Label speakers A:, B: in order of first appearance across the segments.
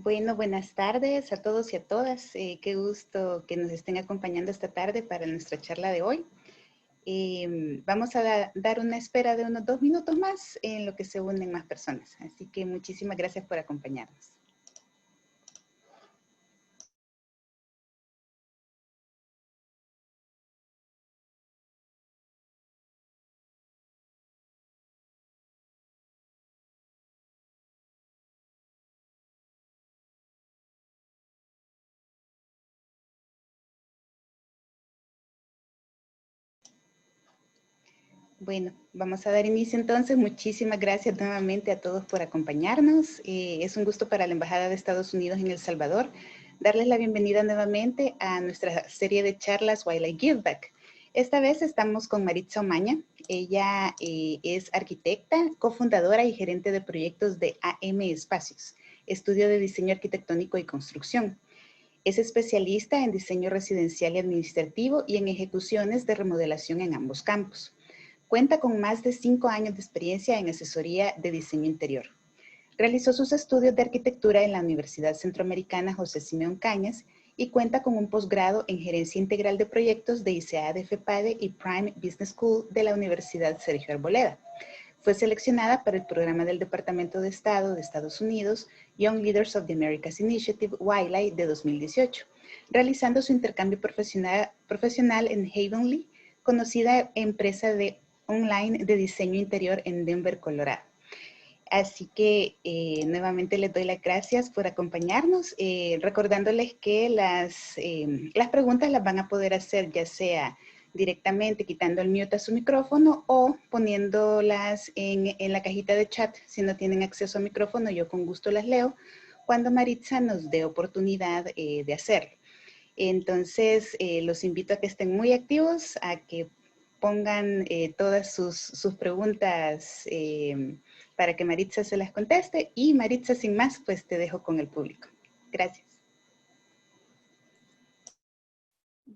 A: Bueno, buenas tardes a todos y a todas. Qué gusto que nos estén acompañando esta tarde para nuestra charla de hoy. Vamos a dar una espera de unos 2 minutos más en lo que se unen más personas. Así que muchísimas gracias por acompañarnos. Bueno, vamos a dar inicio entonces. Muchísimas gracias nuevamente a todos por acompañarnos. Es un gusto para la Embajada de Estados Unidos en El Salvador darles la bienvenida nuevamente a nuestra serie de charlas While I Give Back. Esta vez estamos con Maritza Omaña. Ella es arquitecta, cofundadora y gerente de proyectos de AM Espacios, estudio de diseño arquitectónico y construcción. Es especialista en diseño residencial y administrativo y en ejecuciones de remodelación en ambos campos. Cuenta con más de 5 años de experiencia en asesoría de diseño interior. Realizó sus estudios de arquitectura en la Universidad Centroamericana José Simeón Cañas y cuenta con un posgrado en Gerencia Integral de Proyectos de ICEA de FEPADE y Prime Business School de la Universidad Sergio Arboleda. Fue seleccionada para el programa del Departamento de Estado de Estados Unidos Young Leaders of the Americas Initiative YLI de 2018, realizando su intercambio profesional en Havenly, conocida empresa online de diseño interior en Denver, Colorado. Así que nuevamente les doy las gracias por acompañarnos, recordándoles que las preguntas las van a poder hacer ya sea directamente quitando el mute a su micrófono o poniéndolas en la cajita de chat. Si no tienen acceso a micrófono, yo con gusto las leo cuando Maritza nos dé oportunidad de hacerlo. Entonces, los invito a que estén muy activos, a que pongan todas sus preguntas para que Maritza se las conteste. Y Maritza, sin más, pues te dejo con el público. Gracias.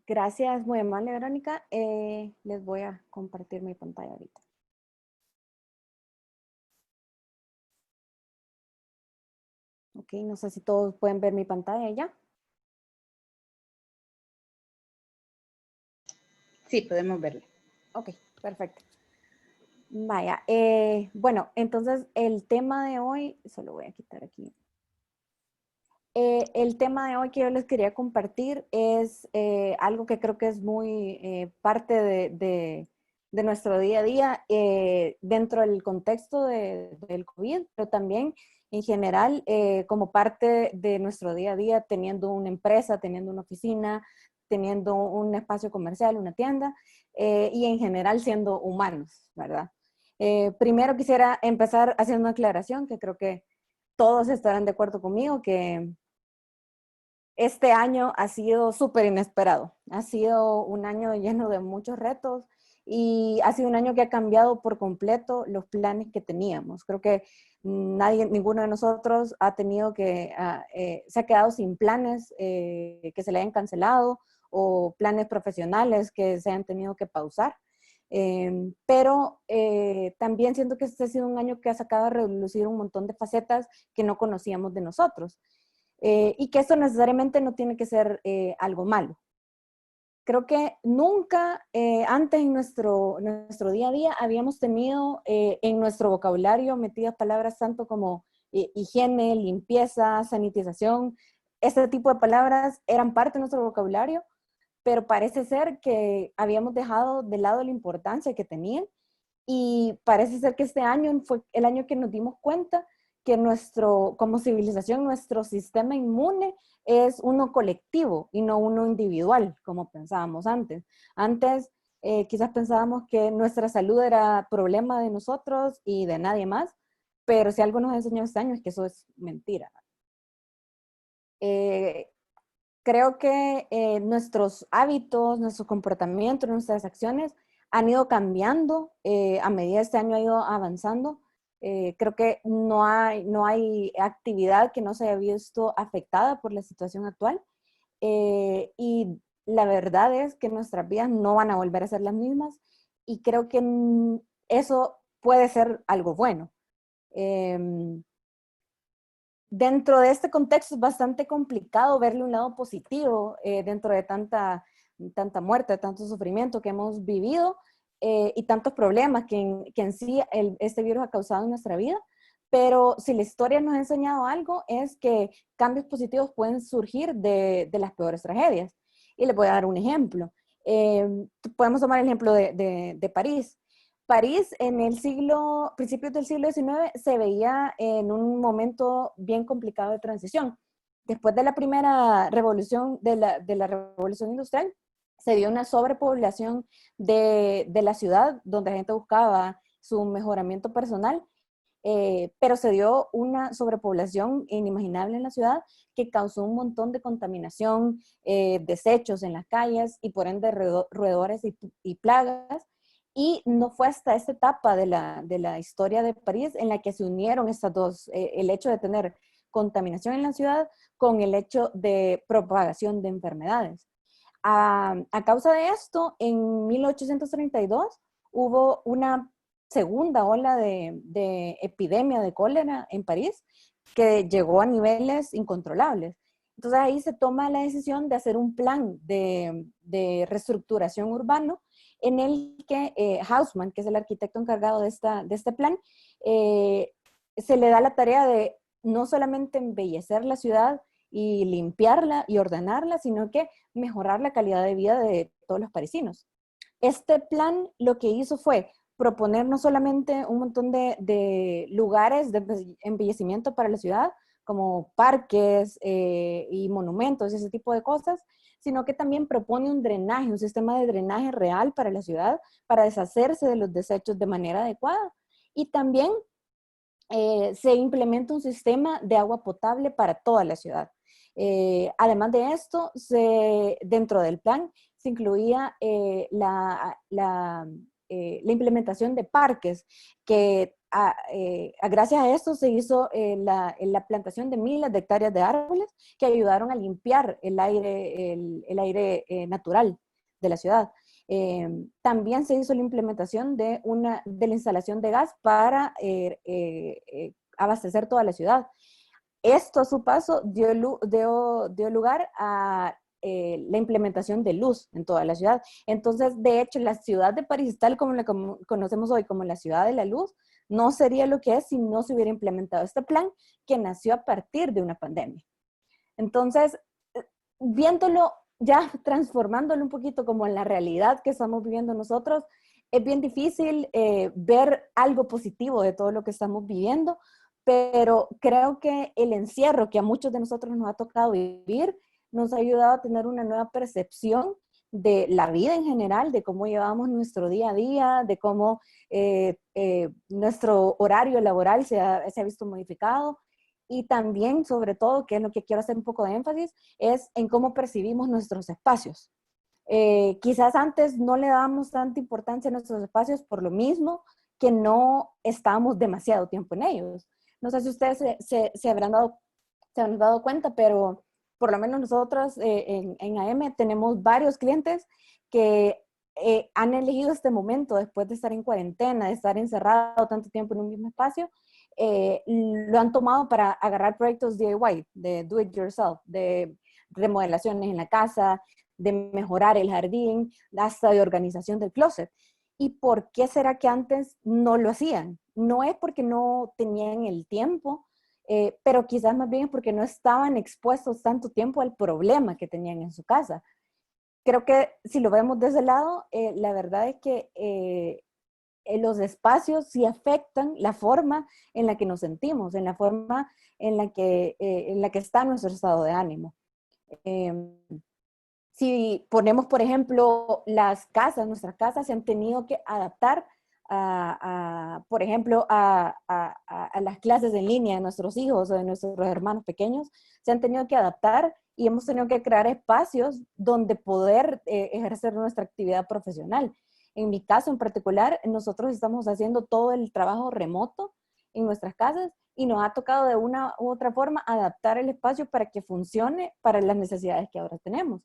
B: Gracias, muy amable, Verónica. Les voy a compartir mi pantalla ahorita. Ok, no sé si todos pueden ver mi pantalla ya.
A: Sí, podemos verla.
B: Ok, perfecto. Vaya, bueno, entonces el tema de hoy, solo voy a quitar aquí. El tema de hoy que yo les quería compartir es algo que creo que es muy parte de nuestro día a día dentro del contexto del COVID, pero también en general como parte de nuestro día a día teniendo una empresa, teniendo una oficina, teniendo un espacio comercial, una tienda y en general siendo humanos, ¿verdad? Primero quisiera empezar haciendo una aclaración que creo que todos estarán de acuerdo conmigo que este año ha sido súper inesperado. Ha sido un año lleno de muchos retos y ha sido un año que ha cambiado por completo los planes que teníamos. Creo que ninguno de nosotros ha tenido se ha quedado sin planes que se le hayan cancelado o planes profesionales que se hayan tenido que pausar. Pero también siento que este ha sido un año que ha sacado a relucir un montón de facetas que no conocíamos de nosotros. Y que esto necesariamente no tiene que ser algo malo. Creo que nunca antes en nuestro día a día habíamos tenido en nuestro vocabulario metidas palabras tanto como higiene, limpieza, sanitización. Este tipo de palabras eran parte de nuestro vocabulario, pero parece ser que habíamos dejado de lado la importancia que tenían y parece ser que este año fue el año que nos dimos cuenta que como civilización, nuestro sistema inmune es uno colectivo y no uno individual, como pensábamos antes. Antes quizás pensábamos que nuestra salud era problema de nosotros y de nadie más, pero si algo nos enseñó este año es que eso es mentira. Creo que nuestros hábitos, nuestros comportamientos, nuestras acciones han ido cambiando a medida que este año ha ido avanzando. Creo que no hay actividad que no se haya visto afectada por la situación actual. Y la verdad es que nuestras vidas no van a volver a ser las mismas y creo que eso puede ser algo bueno. dentro de este contexto es bastante complicado verle un lado positivo dentro de tanta muerte, tanto sufrimiento que hemos vivido y tantos problemas que en sí este virus ha causado en nuestra vida. Pero si la historia nos ha enseñado algo es que cambios positivos pueden surgir de las peores tragedias. Y les voy a dar un ejemplo. Podemos tomar el ejemplo de París. París en principios del siglo XIX se veía en un momento bien complicado de transición. Después de la primera revolución, de la revolución industrial, se dio una sobrepoblación de la ciudad, donde la gente buscaba su mejoramiento personal, pero se dio una sobrepoblación inimaginable en la ciudad que causó un montón de contaminación, desechos en las calles y por ende roedores y plagas. Y no fue hasta esta etapa de la historia de París en la que se unieron estas dos, el hecho de tener contaminación en la ciudad con el hecho de propagación de enfermedades. A causa de esto, en 1832 hubo una segunda ola de epidemia de cólera en París que llegó a niveles incontrolables. Entonces ahí se toma la decisión de hacer un plan de reestructuración urbano en el que Haussmann, que es el arquitecto encargado de este plan, se le da la tarea de no solamente embellecer la ciudad y limpiarla y ordenarla, sino que mejorar la calidad de vida de todos los parisinos. Este plan lo que hizo fue proponer no solamente un montón de lugares de embellecimiento para la ciudad, como parques y monumentos y ese tipo de cosas, sino que también propone un drenaje, un sistema de drenaje real para la ciudad, para deshacerse de los desechos de manera adecuada. Y también se implementa un sistema de agua potable para toda la ciudad. Además de esto, dentro del plan se incluía la implementación de parques, que gracias a esto se hizo la plantación de miles de hectáreas de árboles que ayudaron a limpiar el aire natural de la ciudad. También se hizo la implementación de la instalación de gas para abastecer toda la ciudad. Esto a su paso dio lugar a la implementación de luz en toda la ciudad. Entonces, de hecho, la ciudad de París, tal como la conocemos hoy como la ciudad de la luz, no sería lo que es si no se hubiera implementado este plan que nació a partir de una pandemia. Entonces, viéndolo ya transformándolo un poquito como en la realidad que estamos viviendo nosotros, es bien difícil ver algo positivo de todo lo que estamos viviendo, pero creo que el encierro que a muchos de nosotros nos ha tocado vivir nos ha ayudado a tener una nueva percepción de la vida en general, de cómo llevamos nuestro día a día, de cómo nuestro horario laboral se ha visto modificado. Y también, sobre todo, que es lo que quiero hacer un poco de énfasis, es en cómo percibimos nuestros espacios. Quizás antes no le dábamos tanta importancia a nuestros espacios por lo mismo que no estábamos demasiado tiempo en ellos. No sé si ustedes se habrán dado cuenta, pero por lo menos nosotros en AM tenemos varios clientes que han elegido este momento después de estar en cuarentena, de estar encerrado tanto tiempo en un mismo espacio, lo han tomado para agarrar proyectos DIY, de do it yourself, de remodelaciones en la casa, de mejorar el jardín, hasta de organización del closet. ¿Y por qué será que antes no lo hacían? No es porque no tenían el tiempo, pero quizás más bien es porque no estaban expuestos tanto tiempo al problema que tenían en su casa. Creo que si lo vemos de ese lado, la verdad es que los espacios sí afectan la forma en la que nos sentimos, en la forma en la que está nuestro estado de ánimo. Si ponemos, por ejemplo, nuestras casas se han tenido que adaptar por ejemplo, a las clases en línea de nuestros hijos o de nuestros hermanos pequeños, se han tenido que adaptar y hemos tenido que crear espacios donde poder ejercer nuestra actividad profesional. En mi caso en particular, nosotros estamos haciendo todo el trabajo remoto en nuestras casas y nos ha tocado de una u otra forma adaptar el espacio para que funcione para las necesidades que ahora tenemos.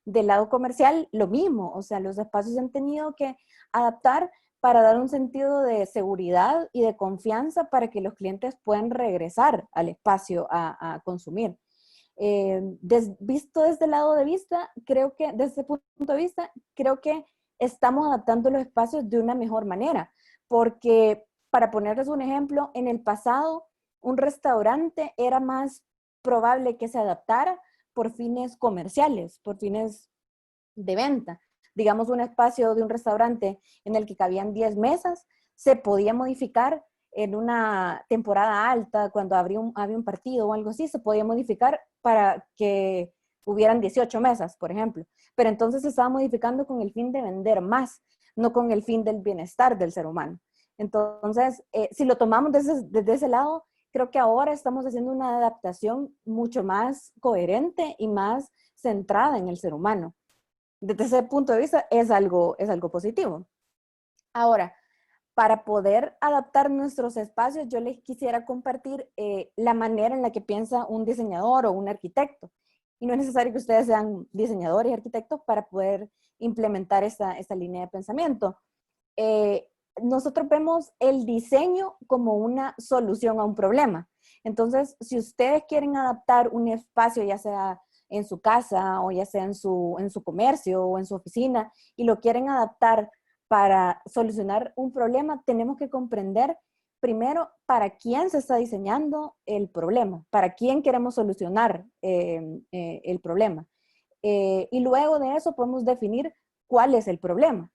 B: Del lado comercial, lo mismo, o sea, los espacios se han tenido que adaptar para dar un sentido de seguridad y de confianza para que los clientes puedan regresar al espacio a consumir. Visto desde el lado de vista, creo que, desde ese punto de vista, creo que estamos adaptando los espacios de una mejor manera, porque para ponerles un ejemplo, en el pasado un restaurante era más probable que se adaptara por fines comerciales, por fines de venta. Digamos, un espacio de un restaurante en el que cabían 10 mesas, se podía modificar en una temporada alta, cuando había un partido o algo así, se podía modificar para que hubieran 18 mesas, por ejemplo. Pero entonces se estaba modificando con el fin de vender más, no con el fin del bienestar del ser humano. Entonces, si lo tomamos desde ese lado, creo que ahora estamos haciendo una adaptación mucho más coherente y más centrada en el ser humano. Desde ese punto de vista es algo positivo. Ahora, para poder adaptar nuestros espacios, yo les quisiera compartir la manera en la que piensa un diseñador o un arquitecto. Y no es necesario que ustedes sean diseñadores y arquitectos para poder implementar esta línea de pensamiento. Nosotros vemos el diseño como una solución a un problema. Entonces, si ustedes quieren adaptar un espacio, ya sea en su casa o ya sea en su comercio o en su oficina, y lo quieren adaptar para solucionar un problema, tenemos que comprender primero para quién se está diseñando el problema, para quién queremos solucionar el problema. Y luego de eso podemos definir cuál es el problema.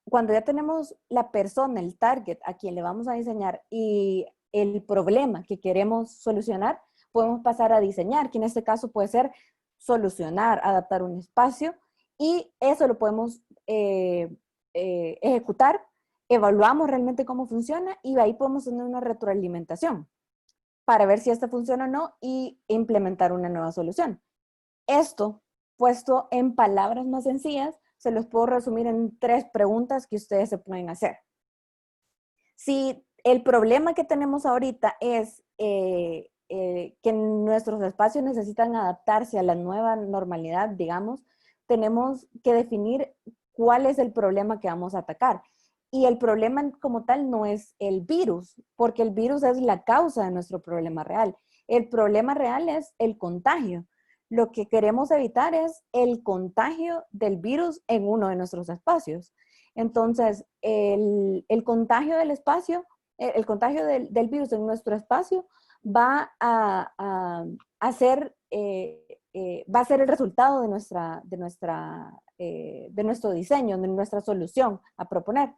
B: Cuando ya tenemos la persona, el target a quien le vamos a diseñar y el problema que queremos solucionar, podemos pasar a diseñar, que en este caso puede ser solucionar, adaptar un espacio, y eso lo podemos ejecutar, evaluamos realmente cómo funciona y ahí podemos tener una retroalimentación para ver si esta funciona o no y implementar una nueva solución. Esto, puesto en palabras más sencillas, se los puedo resumir en 3 preguntas que ustedes se pueden hacer. Si el problema que tenemos ahorita es que nuestros espacios necesitan adaptarse a la nueva normalidad, digamos, tenemos que definir cuál es el problema que vamos a atacar. Y el problema como tal no es el virus, porque el virus es la causa de nuestro problema real. El problema real es el contagio. Lo que queremos evitar es el contagio del virus en uno de nuestros espacios. Entonces, el contagio del espacio, el contagio del virus en nuestro espacio va a ser el resultado de nuestro diseño, de nuestra solución a proponer.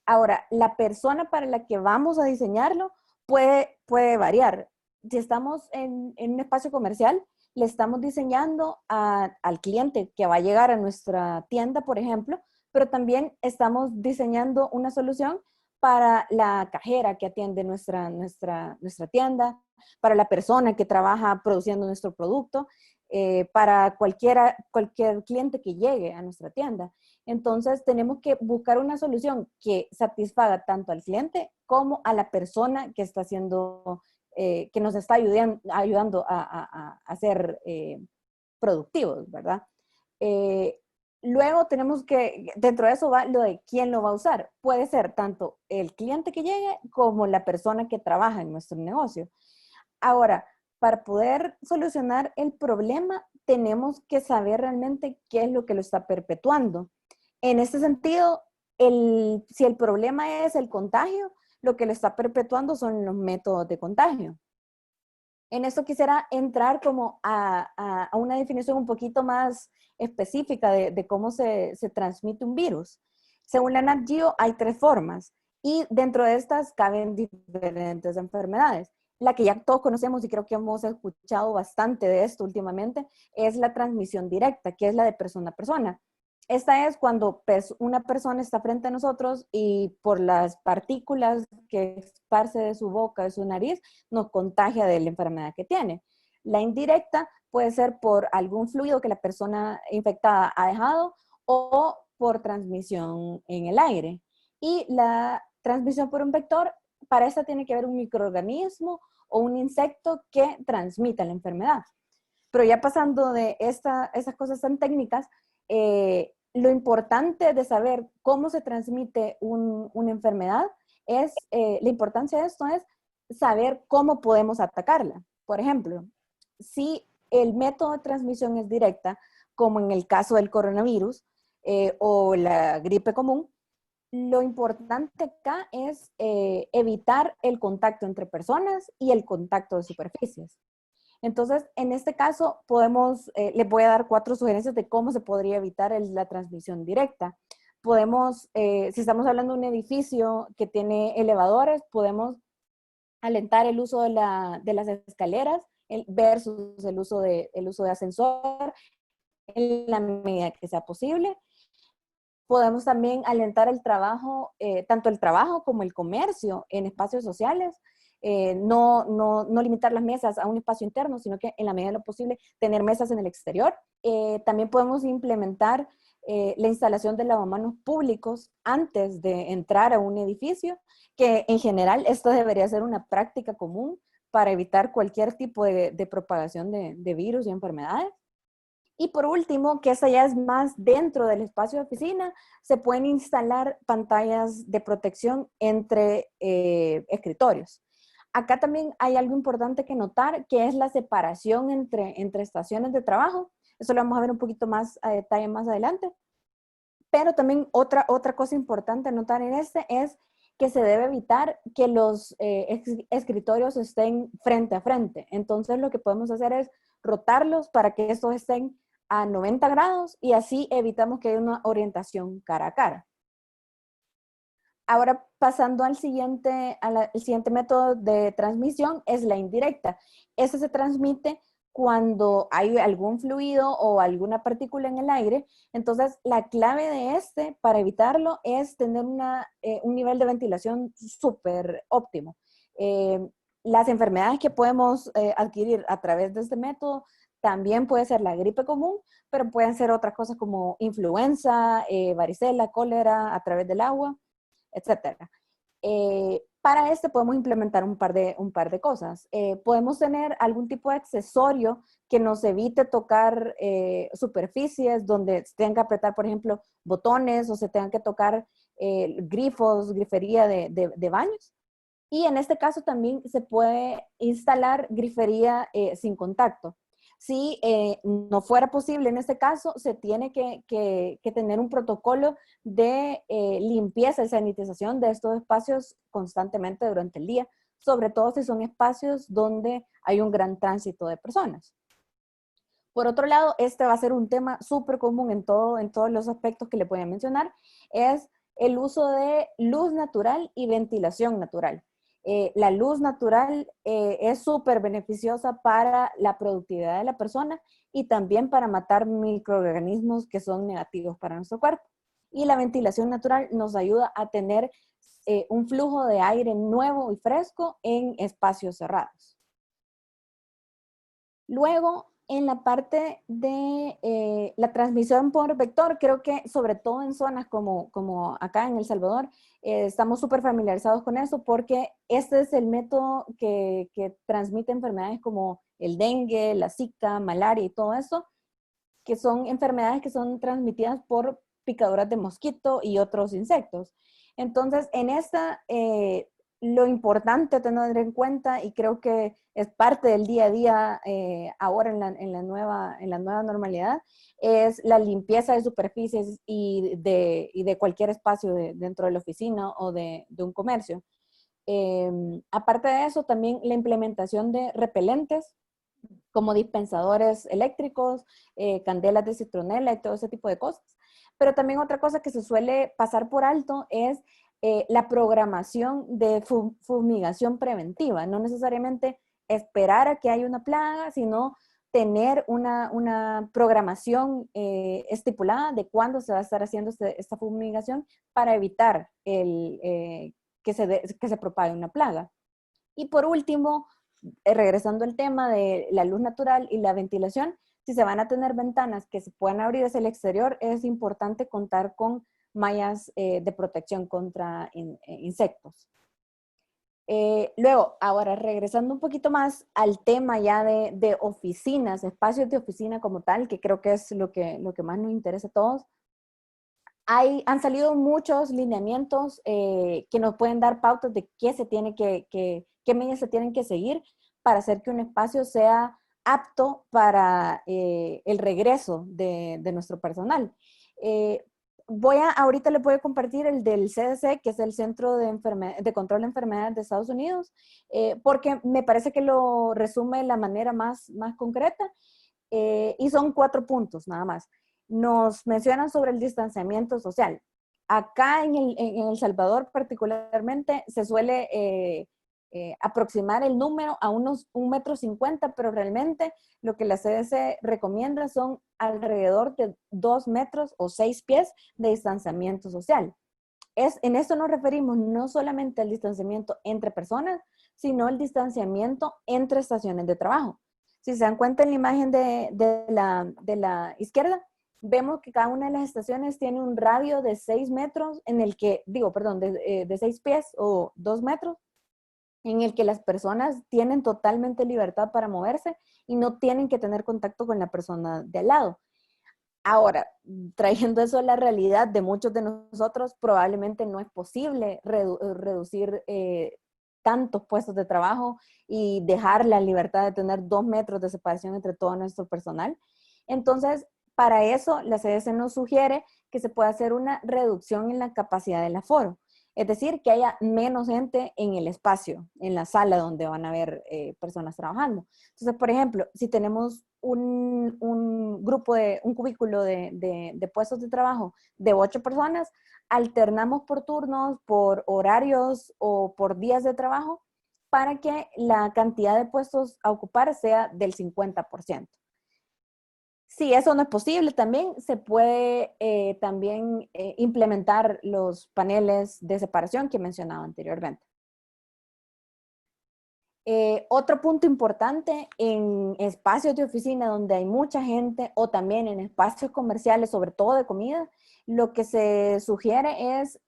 B: Ahora, la persona para la que vamos a diseñarlo puede variar. Si estamos en un espacio comercial, le estamos diseñando al cliente que va a llegar a nuestra tienda, por ejemplo, pero también estamos diseñando una solución para la cajera que atiende nuestra tienda, para la persona que trabaja produciendo nuestro producto, para cualquier cliente que llegue a nuestra tienda. Entonces, tenemos que buscar una solución que satisfaga tanto al cliente como a la persona que está haciendo, que nos está ayudando a ser productivos, ¿verdad? Luego tenemos que, dentro de eso va lo de quién lo va a usar. Puede ser tanto el cliente que llegue como la persona que trabaja en nuestro negocio. Ahora, para poder solucionar el problema, tenemos que saber realmente qué es lo que lo está perpetuando. En este sentido, si el problema es el contagio, lo que lo está perpetuando son los métodos de contagio. En esto quisiera entrar como a una definición un poquito más específica de cómo se transmite un virus. Según la Nat Geo, hay 3 formas y dentro de estas caben diferentes enfermedades. La que ya todos conocemos y creo que hemos escuchado bastante de esto últimamente es la transmisión directa, que es la de persona a persona. Esta es cuando una persona está frente a nosotros y por las partículas que esparce de su boca, de su nariz, nos contagia de la enfermedad que tiene. La indirecta puede ser por algún fluido que la persona infectada ha dejado o por transmisión en el aire. Y la transmisión por un vector, para esta tiene que haber un microorganismo o un insecto que transmita la enfermedad. Pero ya pasando de esas cosas tan técnicas, lo importante de saber cómo se transmite una enfermedad es, la importancia de esto es saber cómo podemos atacarla. Por ejemplo, si el método de transmisión es directa, como en el caso del coronavirus o la gripe común, lo importante acá es evitar el contacto entre personas y el contacto de superficies. Entonces, en este caso, les voy a dar 4 sugerencias de cómo se podría evitar la transmisión directa. Podemos, si estamos hablando de un edificio que tiene elevadores, podemos alentar el uso de las escaleras versus el uso de ascensor en la medida que sea posible. Podemos también alentar el trabajo, tanto el trabajo como el comercio en espacios sociales. No limitar las mesas a un espacio interno, sino que en la medida de lo posible tener mesas en el exterior. También podemos implementar la instalación de lavamanos públicos antes de entrar a un edificio, que en general esto debería ser una práctica común para evitar cualquier tipo de propagación de virus y enfermedades. Y por último, que esta ya es más dentro del espacio de oficina, se pueden instalar pantallas de protección entre escritorios. Acá también hay algo importante que notar, que es la separación entre estaciones de trabajo. Eso lo vamos a ver un poquito más a detalle más adelante. Pero también otra cosa importante a notar en este es que se debe evitar que los escritorios estén frente a frente. Entonces lo que podemos hacer es rotarlos para que estos estén a 90 grados y así evitamos que haya una orientación cara a cara. Ahora pasando al siguiente método de transmisión es la indirecta. Este se transmite cuando hay algún fluido o alguna partícula en el aire. Entonces, la clave de para evitarlo, es tener un nivel de ventilación súper óptimo. Las enfermedades que podemos adquirir a través de este método también puede ser la gripe común, pero pueden ser otras cosas como influenza, varicela, cólera a través del agua, etcétera. Para podemos implementar un par de cosas. Podemos tener algún tipo de accesorio que nos evite tocar superficies donde se tengan que apretar, por ejemplo, botones o se tengan que tocar grifos, grifería de baños. Y en este caso también se puede instalar grifería sin contacto. Si no fuera posible en este caso, se tiene que tener un protocolo de limpieza y sanitización de estos espacios constantemente durante el día, sobre todo si son espacios donde hay un gran tránsito de personas. Por otro lado, este va a ser un tema súper común en todos los aspectos que le voy a mencionar, es el uso de luz natural y ventilación natural. La luz natural es súper beneficiosa para la productividad de la persona y también para matar microorganismos que son negativos para nuestro cuerpo. Y la ventilación natural nos ayuda a tener un flujo de aire nuevo y fresco en espacios cerrados. Luego, en la parte de la transmisión por vector, creo que sobre todo en zonas como acá en El Salvador, estamos súper familiarizados con eso porque este es el método que transmite enfermedades como el dengue, la zika, malaria y todo eso, que son enfermedades que son transmitidas por picaduras de mosquito y otros insectos. Entonces, en esta, lo importante a tener en cuenta, y creo que es parte del día a día ahora en la nueva normalidad, es la limpieza de superficies y de cualquier espacio dentro de la oficina o de un comercio. Aparte de eso, también la implementación de repelentes como dispensadores eléctricos, candelas de citronela y todo ese tipo de cosas. Pero también otra cosa que se suele pasar por alto es la programación de fumigación preventiva. No necesariamente esperar a que haya una plaga, sino tener una programación estipulada de cuándo se va a estar haciendo esta fumigación para evitar que se propague una plaga. Y por último, regresando al tema de la luz natural y la ventilación, si se van a tener ventanas que se puedan abrir hacia el exterior, es importante contar con mallas de protección contra insectos. Luego, ahora regresando un poquito más al tema ya de oficinas, espacios de oficina como tal, que creo que es lo que más nos interesa a todos. Han salido muchos lineamientos que nos pueden dar pautas de qué qué medidas se tienen que seguir para hacer que un espacio sea apto para el regreso de nuestro personal. Ahorita les voy a compartir el del CDC, que es el Centro de Control de Enfermedades de Estados Unidos, porque me parece que lo resume de la manera más concreta, y son 4 puntos nada más. Nos mencionan sobre el distanciamiento social. Acá en El Salvador particularmente se suele aproximar el número a unos 1,50 m, pero realmente lo que la CDC recomienda son alrededor de 2 metros o 6 pies de distanciamiento social. En esto nos referimos no solamente al distanciamiento entre personas, sino el distanciamiento entre estaciones de trabajo. Si se dan cuenta en la imagen de la izquierda, vemos que cada una de las estaciones tiene un radio de 6 metros, de 6 pies o 2 metros, en el que las personas tienen totalmente libertad para moverse y no tienen que tener contacto con la persona de al lado. Ahora, trayendo eso a la realidad de muchos de nosotros, probablemente no es posible reducir tantos puestos de trabajo y dejar la libertad de tener 2 metros de separación entre todo nuestro personal. Entonces, para eso, la CDC nos sugiere que se pueda hacer una reducción en la capacidad del aforo. Es decir, que haya menos gente en el espacio, en la sala donde van a haber personas trabajando. Entonces, por ejemplo, si tenemos un cubículo de puestos de trabajo de 8 personas, alternamos por turnos, por horarios o por días de trabajo para que la cantidad de puestos a ocupar sea del 50%. Si eso no es posible, también se puede implementar los paneles de separación que mencionaba anteriormente. Otro punto importante en espacios de oficina donde hay mucha gente o también en espacios comerciales, sobre todo de comida, lo que se sugiere es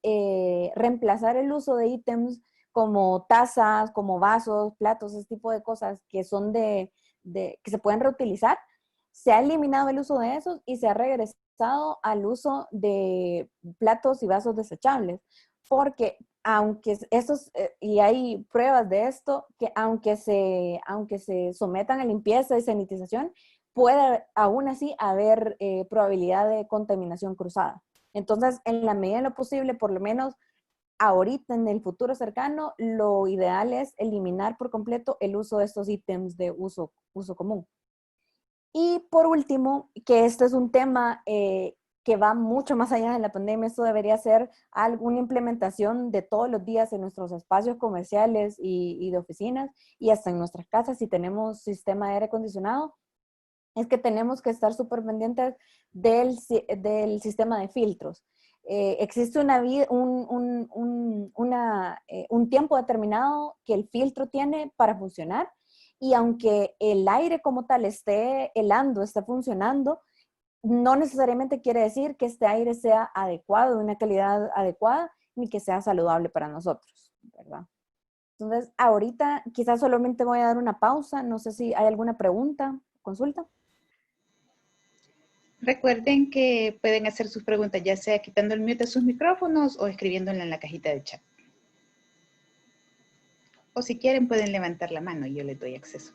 B: reemplazar el uso de ítems como tazas, como vasos, platos, ese tipo de cosas que son que se pueden reutilizar. Se ha eliminado el uso de esos y se ha regresado al uso de platos y vasos desechables, porque aunque y hay pruebas de esto, que aunque se sometan a limpieza y sanitización, puede aún así haber probabilidad de contaminación cruzada. Entonces, en la medida de lo posible, por lo menos ahorita en el futuro cercano, lo ideal es eliminar por completo el uso de estos ítems de uso común. Y por último, que este es un tema que va mucho más allá de la pandemia, esto debería ser alguna implementación de todos los días en nuestros espacios comerciales y de oficinas y hasta en nuestras casas si tenemos sistema de aire acondicionado, es que tenemos que estar súper pendientes del sistema de filtros. Existe un tiempo determinado que el filtro tiene para funcionar, y aunque el aire como tal esté helando, esté funcionando, no necesariamente quiere decir que este aire sea adecuado, de una calidad adecuada, ni que sea saludable para nosotros, ¿verdad? Entonces, ahorita quizás solamente voy a dar una pausa, no sé si hay alguna pregunta, consulta.
A: Recuerden que pueden hacer sus preguntas ya sea quitando el mute de sus micrófonos o escribiéndola en la cajita de chat. O si quieren pueden levantar la mano y yo les doy acceso.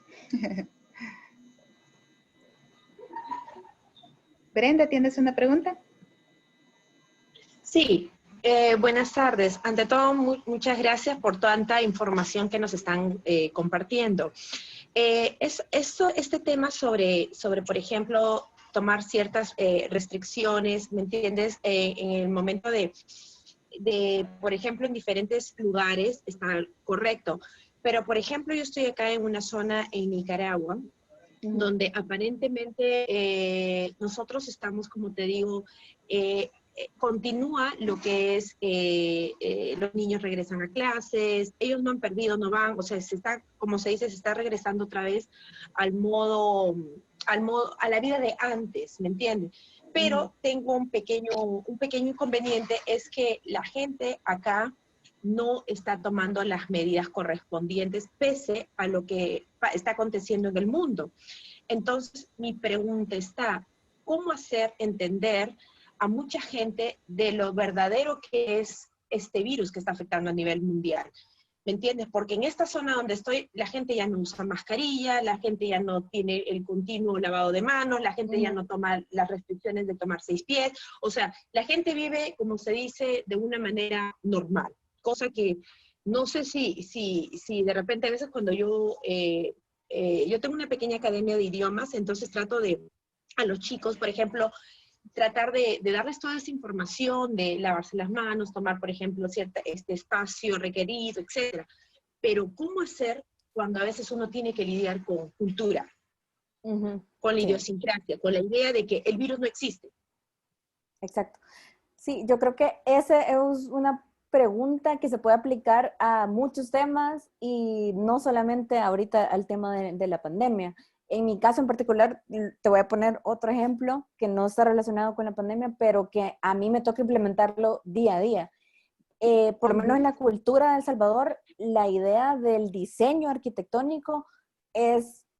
A: Brenda, ¿tienes una pregunta?
C: Sí, buenas tardes. Ante todo, muchas gracias por tanta información que nos están compartiendo. Este tema sobre, por ejemplo, tomar ciertas restricciones, ¿me entiendes? En el momento por ejemplo, en diferentes lugares está correcto. Pero, por ejemplo, yo estoy acá en una zona en Nicaragua, donde aparentemente nosotros estamos, como te digo, continúa lo que es, los niños regresan a clases, ellos no han perdido, no van, o sea, como se dice, se está regresando otra vez a la vida de antes, ¿me entiendes? Pero tengo un pequeño inconveniente, es que la gente acá no está tomando las medidas correspondientes pese a lo que está aconteciendo en el mundo. Entonces, mi pregunta está, ¿cómo hacer entender a mucha gente de lo verdadero que es este virus que está afectando a nivel mundial. ¿Me entiendes? Porque en esta zona donde estoy, la gente ya no usa mascarilla, la gente ya no tiene el continuo lavado de manos, la gente ya no toma las restricciones de tomar 6 pies. O sea, la gente vive, como se dice, de una manera normal. Cosa que no sé si de repente a veces cuando yo tengo una pequeña academia de idiomas, entonces trato de, a los chicos, por ejemplo, tratar de darles toda esa información, de lavarse las manos, tomar, por ejemplo, este espacio requerido, etcétera. Pero, ¿cómo hacer cuando a veces uno tiene que lidiar con cultura, con la
B: Sí,
C: idiosincrasia, con la idea de que el virus no existe?
B: exacto. Sí, yo creo que esa es una pregunta que se puede aplicar a muchos temas y no solamente ahorita al tema de la pandemia. En mi caso en particular, te voy a poner otro ejemplo que no está relacionado con la pandemia, pero que a mí me toca implementarlo día a día. Por lo menos en la cultura de El Salvador, la idea del diseño arquitectónico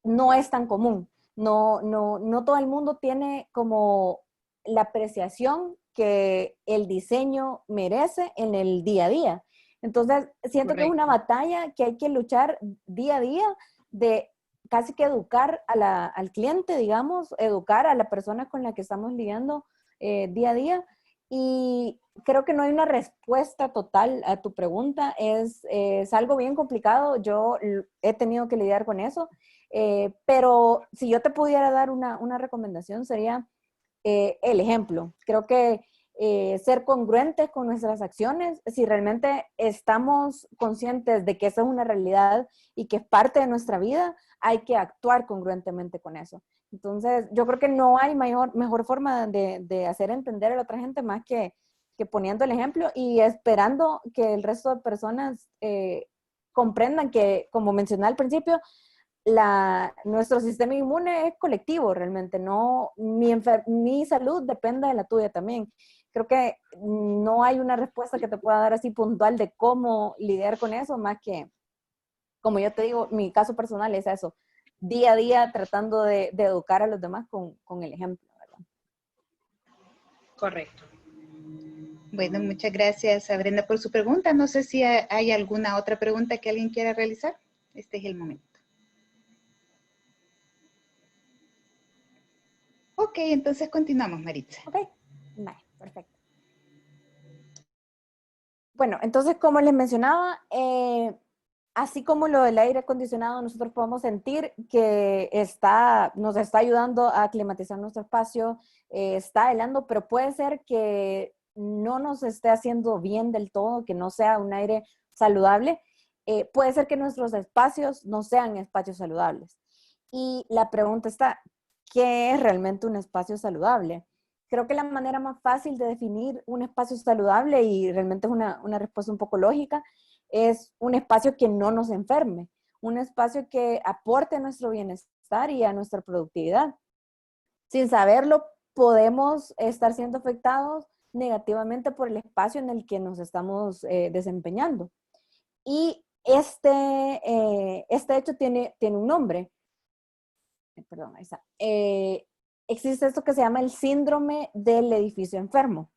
B: no es tan común. No todo el mundo tiene como la apreciación que el diseño merece en el día a día. Entonces, siento que es una
C: Correcto.
B: batalla que hay que luchar día a día de casi que educar al cliente, digamos, educar a la persona con la que estamos lidiando día a día. Y creo que no hay una respuesta total a tu pregunta. Es algo bien complicado. Yo he tenido que lidiar con eso. Pero si yo te pudiera dar una recomendación sería el ejemplo. Creo que ser congruentes con nuestras acciones, si realmente estamos conscientes de que esa es una realidad y que es parte de nuestra vida, hay que actuar congruentemente con eso. Entonces, yo creo que no hay mejor forma de hacer entender a la otra gente más que poniendo el ejemplo y esperando que el resto de personas comprendan que, como mencioné al principio, nuestro sistema inmune es colectivo realmente, no, mi salud depende de la tuya también. Creo que no hay una respuesta que te pueda dar así puntual de cómo lidiar con eso, más que, como yo te digo, mi caso personal es eso, día a día tratando de educar a los demás con el ejemplo, ¿verdad?
C: Correcto.
A: Bueno, muchas gracias a Brenda por su pregunta. No sé si hay alguna otra pregunta que alguien quiera realizar. Este es el momento. Ok, entonces continuamos, Maritza.
B: Ok, vale, perfecto. Bueno, entonces como les mencionaba, así como lo del aire acondicionado, nosotros podemos sentir que nos está ayudando a climatizar nuestro espacio, está helando, pero puede ser que no nos esté haciendo bien del todo, que no sea un aire saludable. Puede ser que nuestros espacios no sean espacios saludables. Y la pregunta está, ¿qué es realmente un espacio saludable? Creo que la manera más fácil de definir un espacio saludable, y realmente es una respuesta un poco lógica, es un espacio que no nos enferme, un espacio que aporte a nuestro bienestar y a nuestra productividad. Sin saberlo, podemos estar siendo afectados negativamente por el espacio en el que nos estamos desempeñando. Y este hecho tiene un nombre. Perdón, ahí está. Existe esto que se llama el síndrome del edificio enfermo.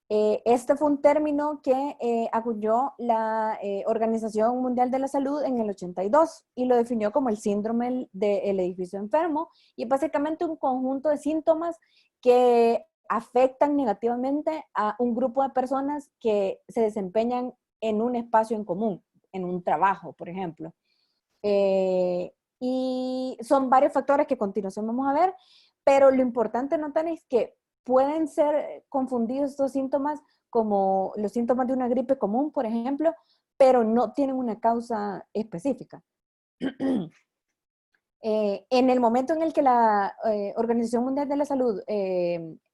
B: Este fue un término que acuñó la Organización Mundial de la Salud en el 82 y lo definió como el síndrome del edificio enfermo, y es básicamente un conjunto de síntomas que afectan negativamente a un grupo de personas que se desempeñan en un espacio en común, en un trabajo, por ejemplo. Y son varios factores que a continuación vamos a ver, pero lo importante notar es que pueden ser confundidos estos síntomas como los síntomas de una gripe común, por ejemplo, pero no tienen una causa específica. En el momento en el que la Organización Mundial de la Salud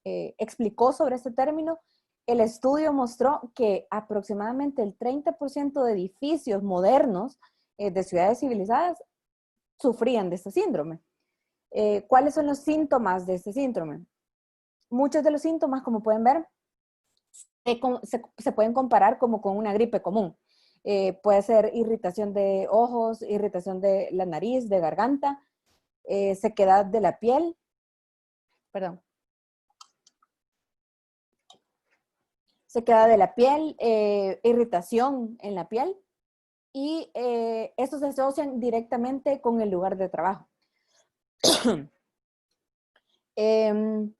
B: explicó sobre este término, el estudio mostró que aproximadamente el 30% de edificios modernos de ciudades civilizadas sufrían de este síndrome. ¿Cuáles son los síntomas de este síndrome? Muchos de los síntomas, como pueden ver, se pueden comparar como con una gripe común. Puede ser irritación de ojos, irritación de la nariz, de garganta, sequedad de la piel, perdón, sequedad de la piel, irritación en la piel, y estos se asocian directamente con el lugar de trabajo. Em,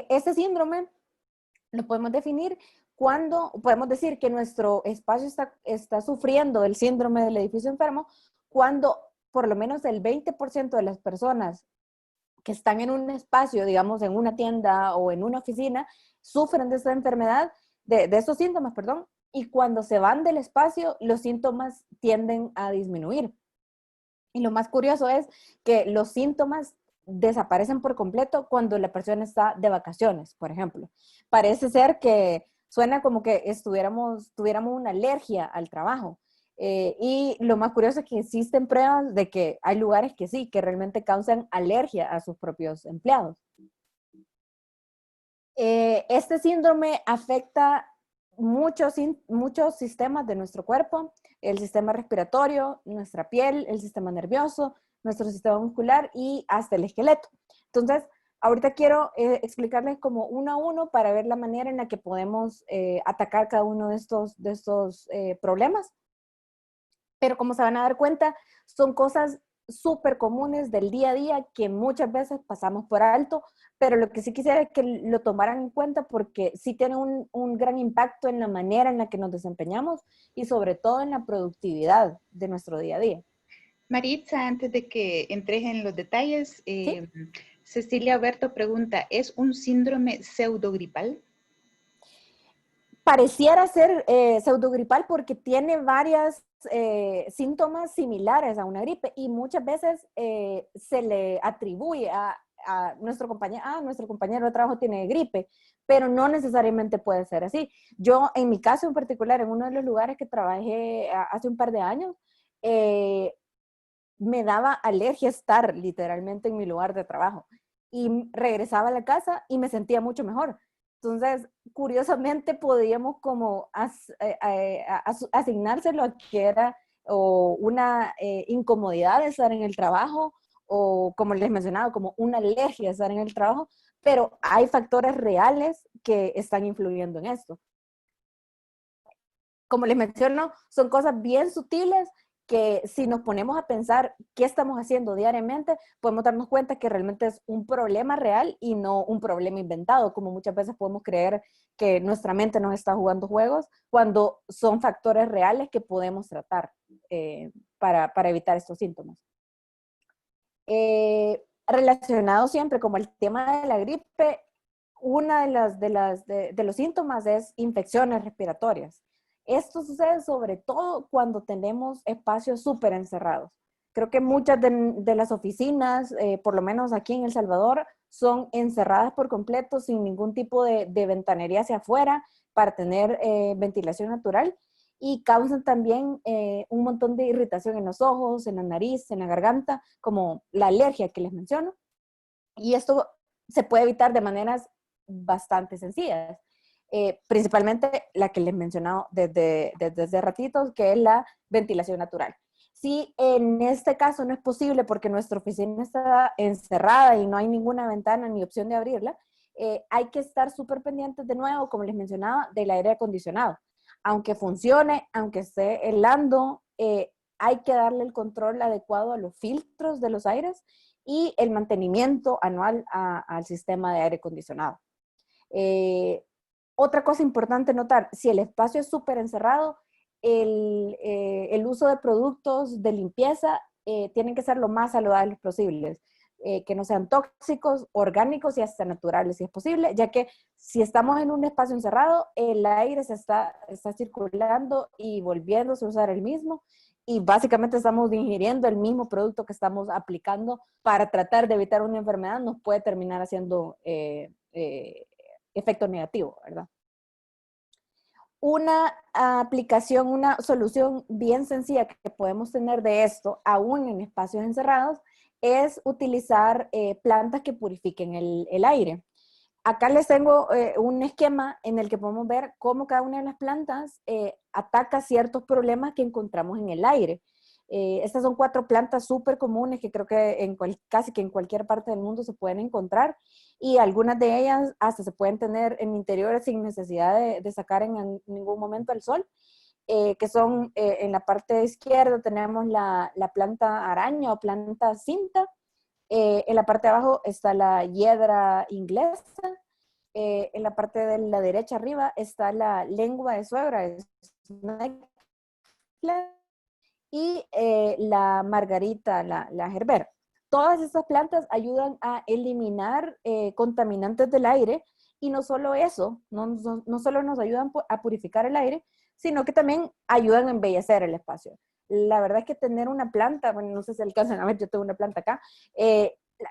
B: este síndrome lo podemos definir cuando podemos decir que nuestro espacio está sufriendo el síndrome del edificio enfermo cuando por lo menos el 20% de las personas que están en un espacio, digamos en una tienda o en una oficina, sufren de esta enfermedad, de estos síntomas, perdón, y cuando se van del espacio, los síntomas tienden a disminuir. Y lo más curioso es que los síntomas desaparecen por completo cuando la persona está de vacaciones, por ejemplo. Parece ser que suena como que tuviéramos una alergia al trabajo. Y lo más curioso es que existen pruebas de que hay lugares que sí, que realmente causan alergia a sus propios empleados. Este síndrome afecta muchos sistemas de nuestro cuerpo, el sistema respiratorio, nuestra piel, el sistema nervioso, nuestro sistema muscular y hasta el esqueleto. Entonces, ahorita quiero explicarles como uno a uno para ver la manera en la que podemos atacar cada uno de estos problemas. Pero como se van a dar cuenta, son cosas súper comunes del día a día que muchas veces pasamos por alto, pero lo que sí quisiera es que lo tomaran en cuenta porque sí tiene un gran impacto en la manera en la que nos desempeñamos y sobre todo en la productividad de nuestro día a día.
A: Maritza, antes de que entres en los detalles,
B: ¿Sí?
A: Cecilia Alberto pregunta, ¿es un síndrome pseudogripal?
B: Pareciera ser pseudogripal porque tiene varios síntomas similares a una gripe y muchas veces se le atribuye a nuestro compañero de trabajo tiene gripe, pero no necesariamente puede ser así. Yo, en mi caso en particular, en uno de los lugares que trabajé hace un par de años, me daba alergia estar literalmente en mi lugar de trabajo y regresaba a la casa y me sentía mucho mejor. Entonces, curiosamente podíamos como asignárselo a que era o una incomodidad de estar en el trabajo o, como les mencionaba, como una alergia de estar en el trabajo, pero hay factores reales que están influyendo en esto. Como les menciono, son cosas bien sutiles que si nos ponemos a pensar qué estamos haciendo diariamente, podemos darnos cuenta que realmente es un problema real y no un problema inventado, como muchas veces podemos creer que nuestra mente nos está jugando juegos, cuando son factores reales que podemos tratar para evitar estos síntomas. Relacionado siempre como el tema de la gripe, una de los síntomas es infecciones respiratorias. Esto sucede sobre todo cuando tenemos espacios súper encerrados. Creo que muchas de las oficinas, por lo menos aquí en El Salvador, son encerradas por completo sin ningún tipo de ventanería hacia afuera para tener ventilación natural y causan también un montón de irritación en los ojos, en la nariz, en la garganta, como la alergia que les menciono. Y esto se puede evitar de maneras bastante sencillas. Principalmente la que les he mencionado desde ratitos, que es la ventilación natural. Si en este caso no es posible porque nuestra oficina está encerrada y no hay ninguna ventana ni opción de abrirla, hay que estar súper pendientes de nuevo, como les mencionaba, del aire acondicionado. Aunque funcione, aunque esté helando, hay que darle el control adecuado a los filtros de los aires y el mantenimiento anual al sistema de aire acondicionado. Otra cosa importante notar, si el espacio es súper encerrado, el uso de productos de limpieza tienen que ser lo más saludables posibles, que no sean tóxicos, orgánicos y hasta naturales si es posible, ya que si estamos en un espacio encerrado, el aire está circulando y volviéndose a usar el mismo y básicamente estamos ingiriendo el mismo producto que estamos aplicando para tratar de evitar una enfermedad, nos puede terminar haciendo efecto negativo, ¿verdad? Una aplicación, una solución bien sencilla que podemos tener de esto, aún en espacios encerrados, es utilizar plantas que purifiquen el aire. Acá les tengo un esquema en el que podemos ver cómo cada una de las plantas ataca ciertos problemas que encontramos en el aire. Estas son 4 plantas súper comunes que creo que casi que en cualquier parte del mundo se pueden encontrar, y algunas de ellas hasta se pueden tener en interiores sin necesidad de sacar en ningún momento al sol, que son en la parte izquierda tenemos la planta araña o planta cinta, en la parte de abajo está la hiedra inglesa, en la parte de la derecha arriba está la lengua de suegra, y la margarita, la gerber. Todas estas plantas ayudan a eliminar contaminantes del aire, y no solo eso, no solo nos ayudan a purificar el aire, sino que también ayudan a embellecer el espacio. La verdad es que tener una planta, bueno, no sé si alcanzan a ver, yo tengo una planta acá,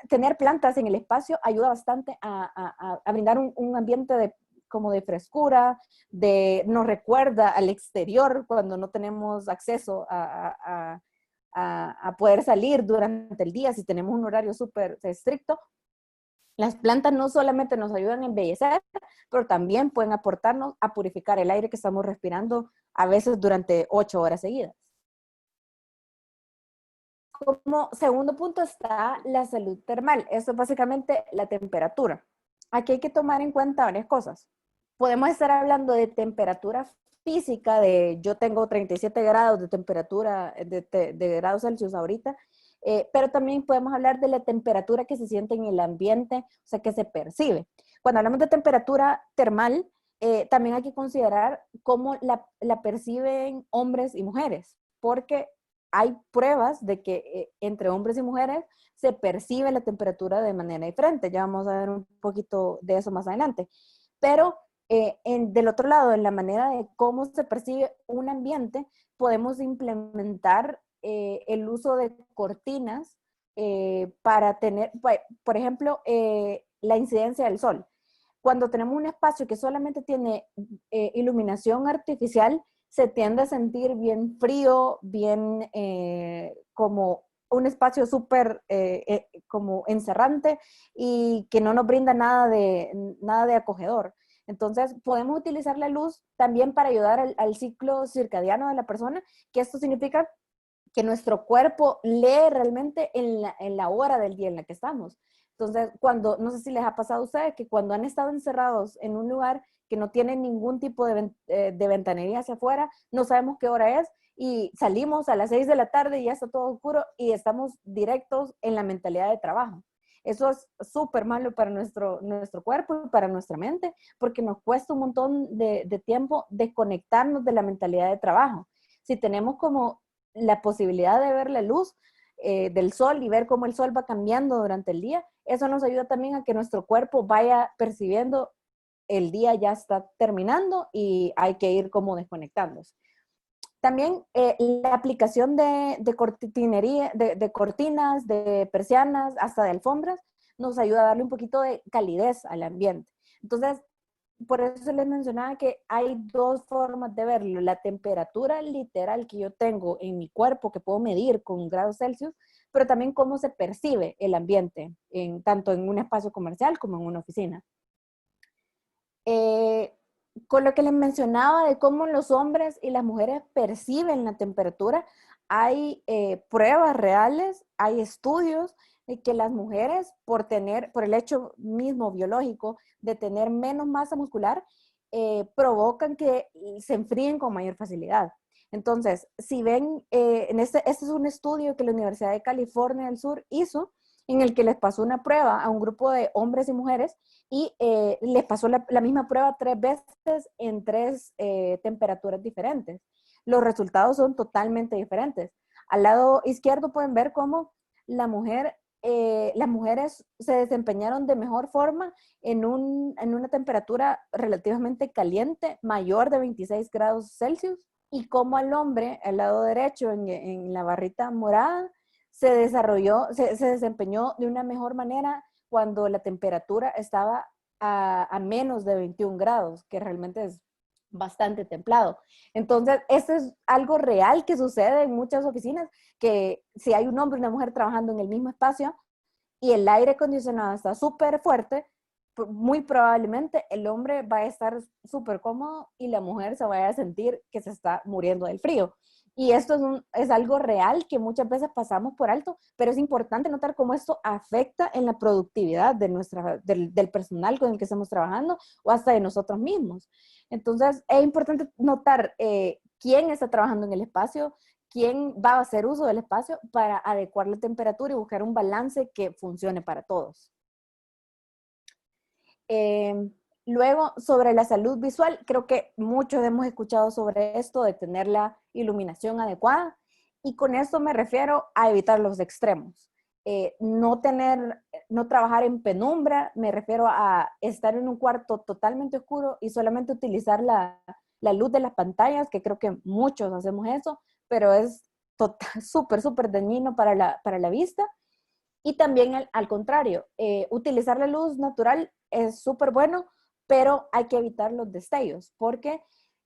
B: tener plantas en el espacio ayuda bastante a brindar un ambiente como de frescura, nos recuerda al exterior cuando no tenemos acceso a poder salir durante el día, si tenemos un horario súper estricto. Las plantas no solamente nos ayudan a embellecer, pero también pueden aportarnos a purificar el aire que estamos respirando a veces durante 8 horas seguidas. Como segundo punto está la salud termal. Esto es básicamente la temperatura. Aquí hay que tomar en cuenta varias cosas. Podemos estar hablando de temperatura física, yo tengo 37 grados de temperatura, de grados Celsius ahorita, pero también podemos hablar de la temperatura que se siente en el ambiente, o sea, que se percibe. Cuando hablamos de temperatura termal, también hay que considerar cómo la perciben hombres y mujeres, porque hay pruebas de que entre hombres y mujeres se percibe la temperatura de manera diferente. Ya vamos a ver un poquito de eso más adelante. Pero del otro lado, en la manera de cómo se percibe un ambiente, podemos implementar el uso de cortinas para tener, por ejemplo, la incidencia del sol. Cuando tenemos un espacio que solamente tiene iluminación artificial, se tiende a sentir bien frío, bien como un espacio súper como encerrante, y que no nos brinda nada de acogedor. Entonces, podemos utilizar la luz también para ayudar al ciclo circadiano de la persona, que esto significa que nuestro cuerpo lee realmente en la hora del día en la que estamos. Entonces, no sé si les ha pasado a ustedes que cuando han estado encerrados en un lugar que no tiene ningún tipo de ventanería hacia afuera, no sabemos qué hora es, y salimos a las 6 de la tarde y ya está todo oscuro y estamos directos en la mentalidad de trabajo. Eso es súper malo para nuestro cuerpo y para nuestra mente, porque nos cuesta un montón de tiempo desconectarnos de la mentalidad de trabajo. Si tenemos como la posibilidad de ver la luz del sol y ver cómo el sol va cambiando durante el día, eso nos ayuda también a que nuestro cuerpo vaya percibiendo el día ya está terminando y hay que ir como desconectándose. También la aplicación de cortinería, de cortinas, de persianas, hasta de alfombras, nos ayuda a darle un poquito de calidez al ambiente. Entonces, por eso les mencionaba que hay 2 formas de verlo. La temperatura literal que yo tengo en mi cuerpo, que puedo medir con grados Celsius, pero también cómo se percibe el ambiente, tanto en un espacio comercial como en una oficina. Con lo que les mencionaba de cómo los hombres y las mujeres perciben la temperatura, hay pruebas reales, hay estudios de que las mujeres, por el hecho mismo biológico de tener menos masa muscular, provocan que se enfríen con mayor facilidad. Entonces, si ven, este es un estudio que la Universidad de California del Sur hizo, en el que les pasó una prueba a un grupo de hombres y mujeres, y les pasó la misma prueba 3 veces en 3 temperaturas diferentes. Los resultados son totalmente diferentes. Al lado izquierdo pueden ver cómo las mujeres se desempeñaron de mejor forma en una temperatura relativamente caliente, mayor de 26 grados Celsius, y cómo al hombre, al lado derecho, en la barrita morada, se desempeñó de una mejor manera cuando la temperatura estaba a menos de 21 grados, que realmente es bastante templado. Entonces, esto es algo real que sucede en muchas oficinas, que si hay un hombre y una mujer trabajando en el mismo espacio y el aire acondicionado está súper fuerte, muy probablemente el hombre va a estar súper cómodo y la mujer se va a sentir que se está muriendo del frío. Y esto es algo real que muchas veces pasamos por alto, pero es importante notar cómo esto afecta en la productividad del personal con el que estamos trabajando o hasta de nosotros mismos. Entonces, es importante notar quién está trabajando en el espacio, quién va a hacer uso del espacio para adecuar la temperatura y buscar un balance que funcione para todos. Luego, sobre la salud visual, creo que muchos hemos escuchado sobre esto de tener la iluminación adecuada, y con esto me refiero a evitar los extremos. No trabajar en penumbra, me refiero a estar en un cuarto totalmente oscuro y solamente utilizar la luz de las pantallas, que creo que muchos hacemos eso, pero es súper, súper dañino para la vista. Y también al contrario, utilizar la luz natural es súper bueno, pero hay que evitar los destellos, porque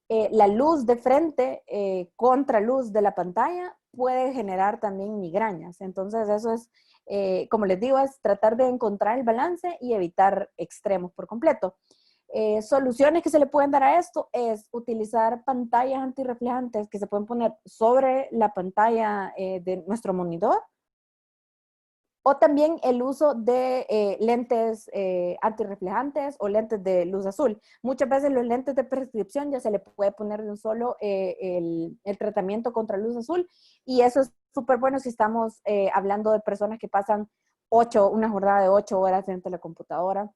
B: la luz de frente contra luz de la pantalla puede generar también migrañas. Entonces eso es, como les digo, es tratar de encontrar el balance y evitar extremos por completo. Soluciones que se le pueden dar a esto es utilizar pantallas antirreflejantes que se pueden poner sobre la pantalla de nuestro monitor, o también el uso de lentes antirreflejantes o lentes de luz azul. Muchas veces los lentes de prescripción ya se le puede poner de un solo el tratamiento contra luz azul, y eso es súper bueno si estamos hablando de personas que pasan una jornada de 8 horas frente a la computadora.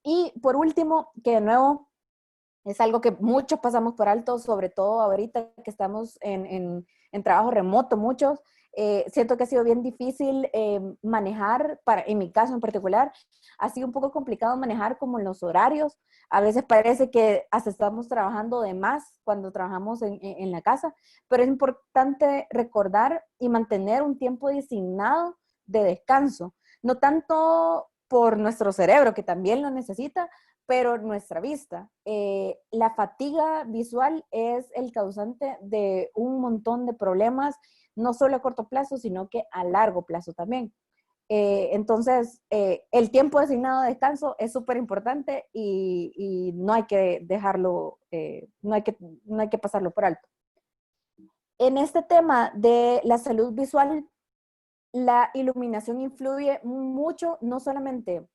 B: Y por último, que de nuevo es algo que muchos pasamos por alto, sobre todo ahorita que estamos en trabajo remoto, muchos. Siento que ha sido bien difícil manejar, en mi caso en particular, ha sido un poco complicado manejar como los horarios. A veces parece que hasta estamos trabajando de más cuando trabajamos en la casa, pero es importante recordar y mantener un tiempo designado de descanso. No tanto por nuestro cerebro, que también lo necesita, pero nuestra vista. La fatiga visual es el causante de un montón de problemas, no solo a corto plazo, sino que a largo plazo también. Entonces, el tiempo designado de descanso es súper importante y no hay que dejarlo, no hay que pasarlo por alto. En este tema de la salud visual, la iluminación influye mucho, no solamente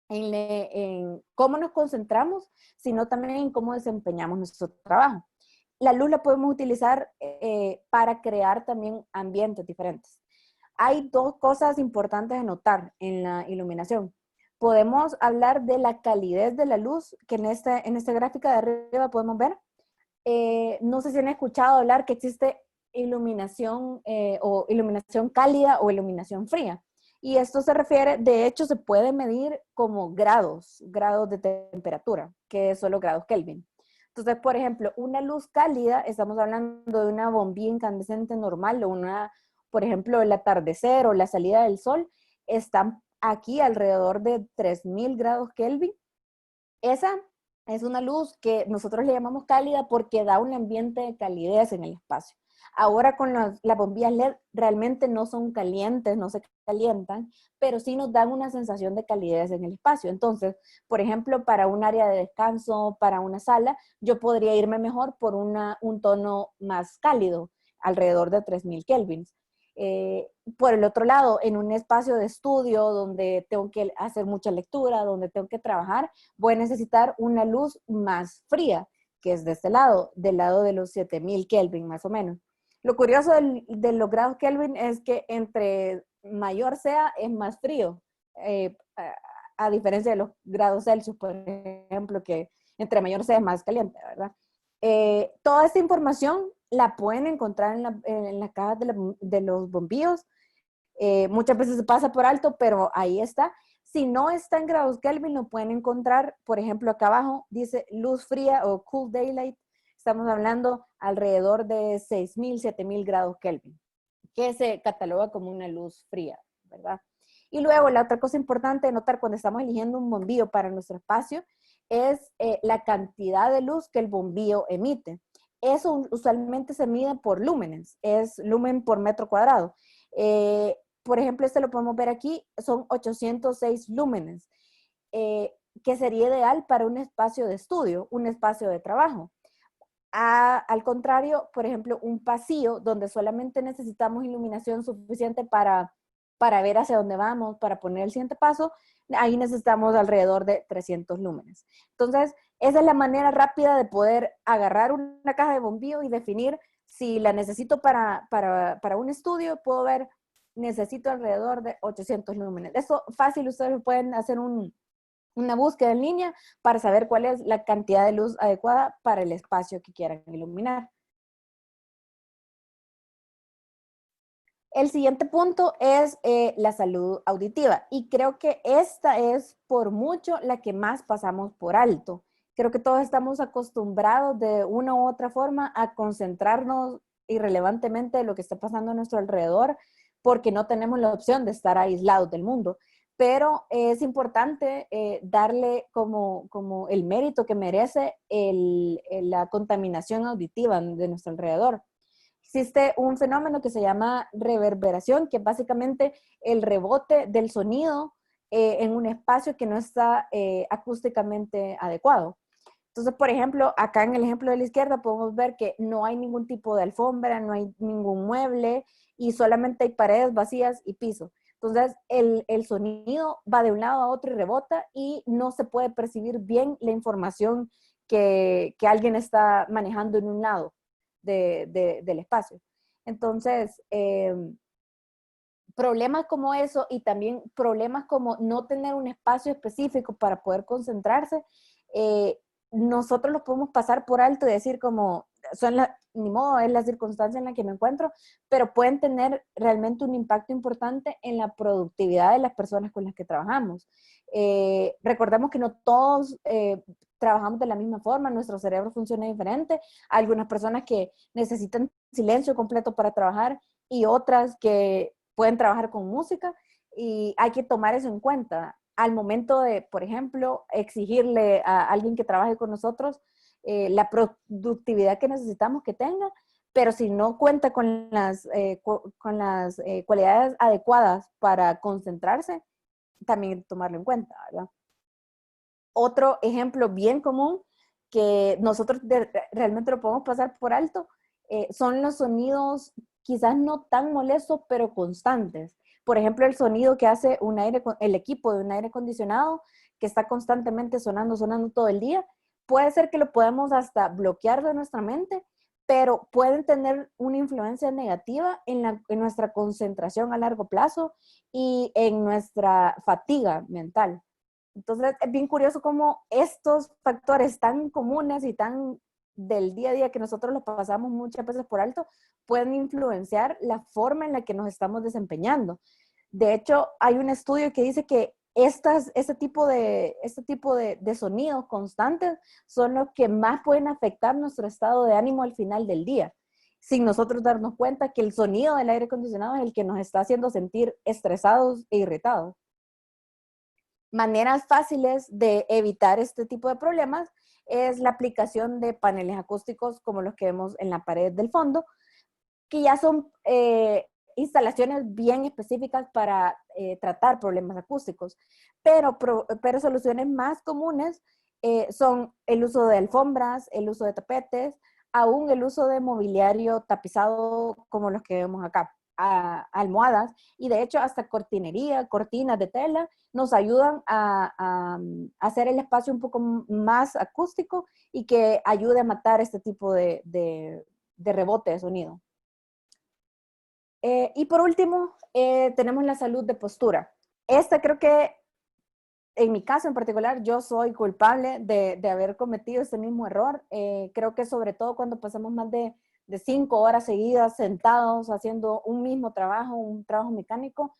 B: en cómo nos concentramos, sino también en cómo desempeñamos nuestro trabajo. La luz la podemos utilizar para crear también ambientes diferentes. Hay dos cosas importantes a notar en la iluminación. Podemos hablar de la calidez de la luz, que en esta gráfica de arriba podemos ver. No sé si han escuchado hablar que existe iluminación o iluminación cálida o iluminación fría. Y esto se refiere, de hecho, se puede medir como grados de temperatura, que son los grados Kelvin. Entonces, por ejemplo, una luz cálida, estamos hablando de una bombilla incandescente normal o por ejemplo, el atardecer o la salida del sol, están aquí alrededor de 3000 grados Kelvin. Esa es una luz que nosotros le llamamos cálida porque da un ambiente de calidez en el espacio. Ahora con las bombillas LED realmente no son calientes, no se calientan, pero sí nos dan una sensación de calidez en el espacio. Entonces, por ejemplo, para un área de descanso, para una sala, yo podría irme mejor por un tono más cálido, alrededor de 3000 kelvins. Por el otro lado, en un espacio de estudio donde tengo que hacer mucha lectura, donde tengo que trabajar, voy a necesitar una luz más fría, que es de este lado, del lado de los 7000 Kelvin más o menos. Lo curioso de los grados Kelvin es que entre mayor sea, es más frío, a diferencia de los grados Celsius, por ejemplo, que entre mayor sea es más caliente, ¿verdad? Toda esta información la pueden encontrar en la caja de los bombillos. Muchas veces se pasa por alto, pero ahí está. Si no está en grados Kelvin, lo pueden encontrar, por ejemplo, acá abajo dice luz fría o cool daylight. Estamos hablando alrededor de 6000, 7000 grados Kelvin, que se cataloga como una luz fría, ¿verdad? Y luego, la otra cosa importante de notar cuando estamos eligiendo un bombillo para nuestro espacio es la cantidad de luz que el bombillo emite. Eso usualmente se mide por lúmenes, es lumen por metro cuadrado. Por ejemplo, este lo podemos ver aquí, son 806 lúmenes, que sería ideal para un espacio de estudio, un espacio de trabajo. Al contrario, por ejemplo, un pasillo donde solamente necesitamos iluminación suficiente para ver hacia dónde vamos, para poner el siguiente paso, ahí necesitamos alrededor de 300 lúmenes. Entonces, esa es la manera rápida de poder agarrar una caja de bombillo y definir si la necesito para un estudio. Puedo ver, necesito alrededor de 800 lúmenes. Eso fácil, ustedes pueden hacer una búsqueda en línea para saber cuál es la cantidad de luz adecuada para el espacio que quieran iluminar. El siguiente punto es la salud auditiva, y creo que esta es por mucho la que más pasamos por alto. Creo que todos estamos acostumbrados de una u otra forma a concentrarnos irrelevantemente de lo que está pasando a nuestro alrededor, porque no tenemos la opción de estar aislados del mundo. Pero es importante darle como el mérito que merece la contaminación auditiva de nuestro alrededor. Existe un fenómeno que se llama reverberación, que es básicamente el rebote del sonido en un espacio que no está acústicamente adecuado. Entonces, por ejemplo, acá en el ejemplo de la izquierda podemos ver que no hay ningún tipo de alfombra, no hay ningún mueble y solamente hay paredes vacías y piso. Entonces, el sonido va de un lado a otro y rebota, y no se puede percibir bien la información que alguien está manejando en un lado del espacio. Entonces, problemas como eso, y también problemas como no tener un espacio específico para poder concentrarse, nosotros los podemos pasar por alto y decir como, ni modo, es la circunstancia en la que me encuentro, pero pueden tener realmente un impacto importante en la productividad de las personas con las que trabajamos. Recordemos que no todos trabajamos de la misma forma, nuestro cerebro funciona diferente. Hay algunas personas que necesitan silencio completo para trabajar y otras que pueden trabajar con música, y hay que tomar eso en cuenta al momento de, por ejemplo, exigirle a alguien que trabaje con nosotros la productividad que necesitamos que tenga, pero si no cuenta con las cualidades adecuadas para concentrarse, también tomarlo en cuenta, ¿verdad? Otro ejemplo bien común que nosotros realmente lo podemos pasar por alto son los sonidos quizás no tan molestos, pero constantes. Por ejemplo, el sonido que hace el equipo de un aire acondicionado que está constantemente sonando todo el día. Puede ser que lo podemos hasta bloquear de nuestra mente, pero pueden tener una influencia negativa en nuestra concentración a largo plazo y en nuestra fatiga mental. Entonces, es bien curioso cómo estos factores tan comunes y tan del día a día que nosotros los pasamos muchas veces por alto, pueden influenciar la forma en la que nos estamos desempeñando. De hecho, hay un estudio que dice que este tipo de sonidos constantes son los que más pueden afectar nuestro estado de ánimo al final del día, sin nosotros darnos cuenta que el sonido del aire acondicionado es el que nos está haciendo sentir estresados e irritados. Maneras fáciles de evitar este tipo de problemas es la aplicación de paneles acústicos como los que vemos en la pared del fondo, que ya son instalaciones bien específicas para tratar problemas acústicos, pero soluciones más comunes son el uso de alfombras, el uso de tapetes, aún el uso de mobiliario tapizado como los que vemos acá, almohadas, y de hecho hasta cortinería, cortinas de tela, nos ayudan a hacer el espacio un poco más acústico y que ayude a matar este tipo de rebote de sonido. Y por último, tenemos la salud de postura. Esta creo que, en mi caso en particular, yo soy culpable de haber cometido este mismo error. Creo que sobre todo cuando pasamos más de 5 horas seguidas sentados haciendo un mismo trabajo, un trabajo mecánico,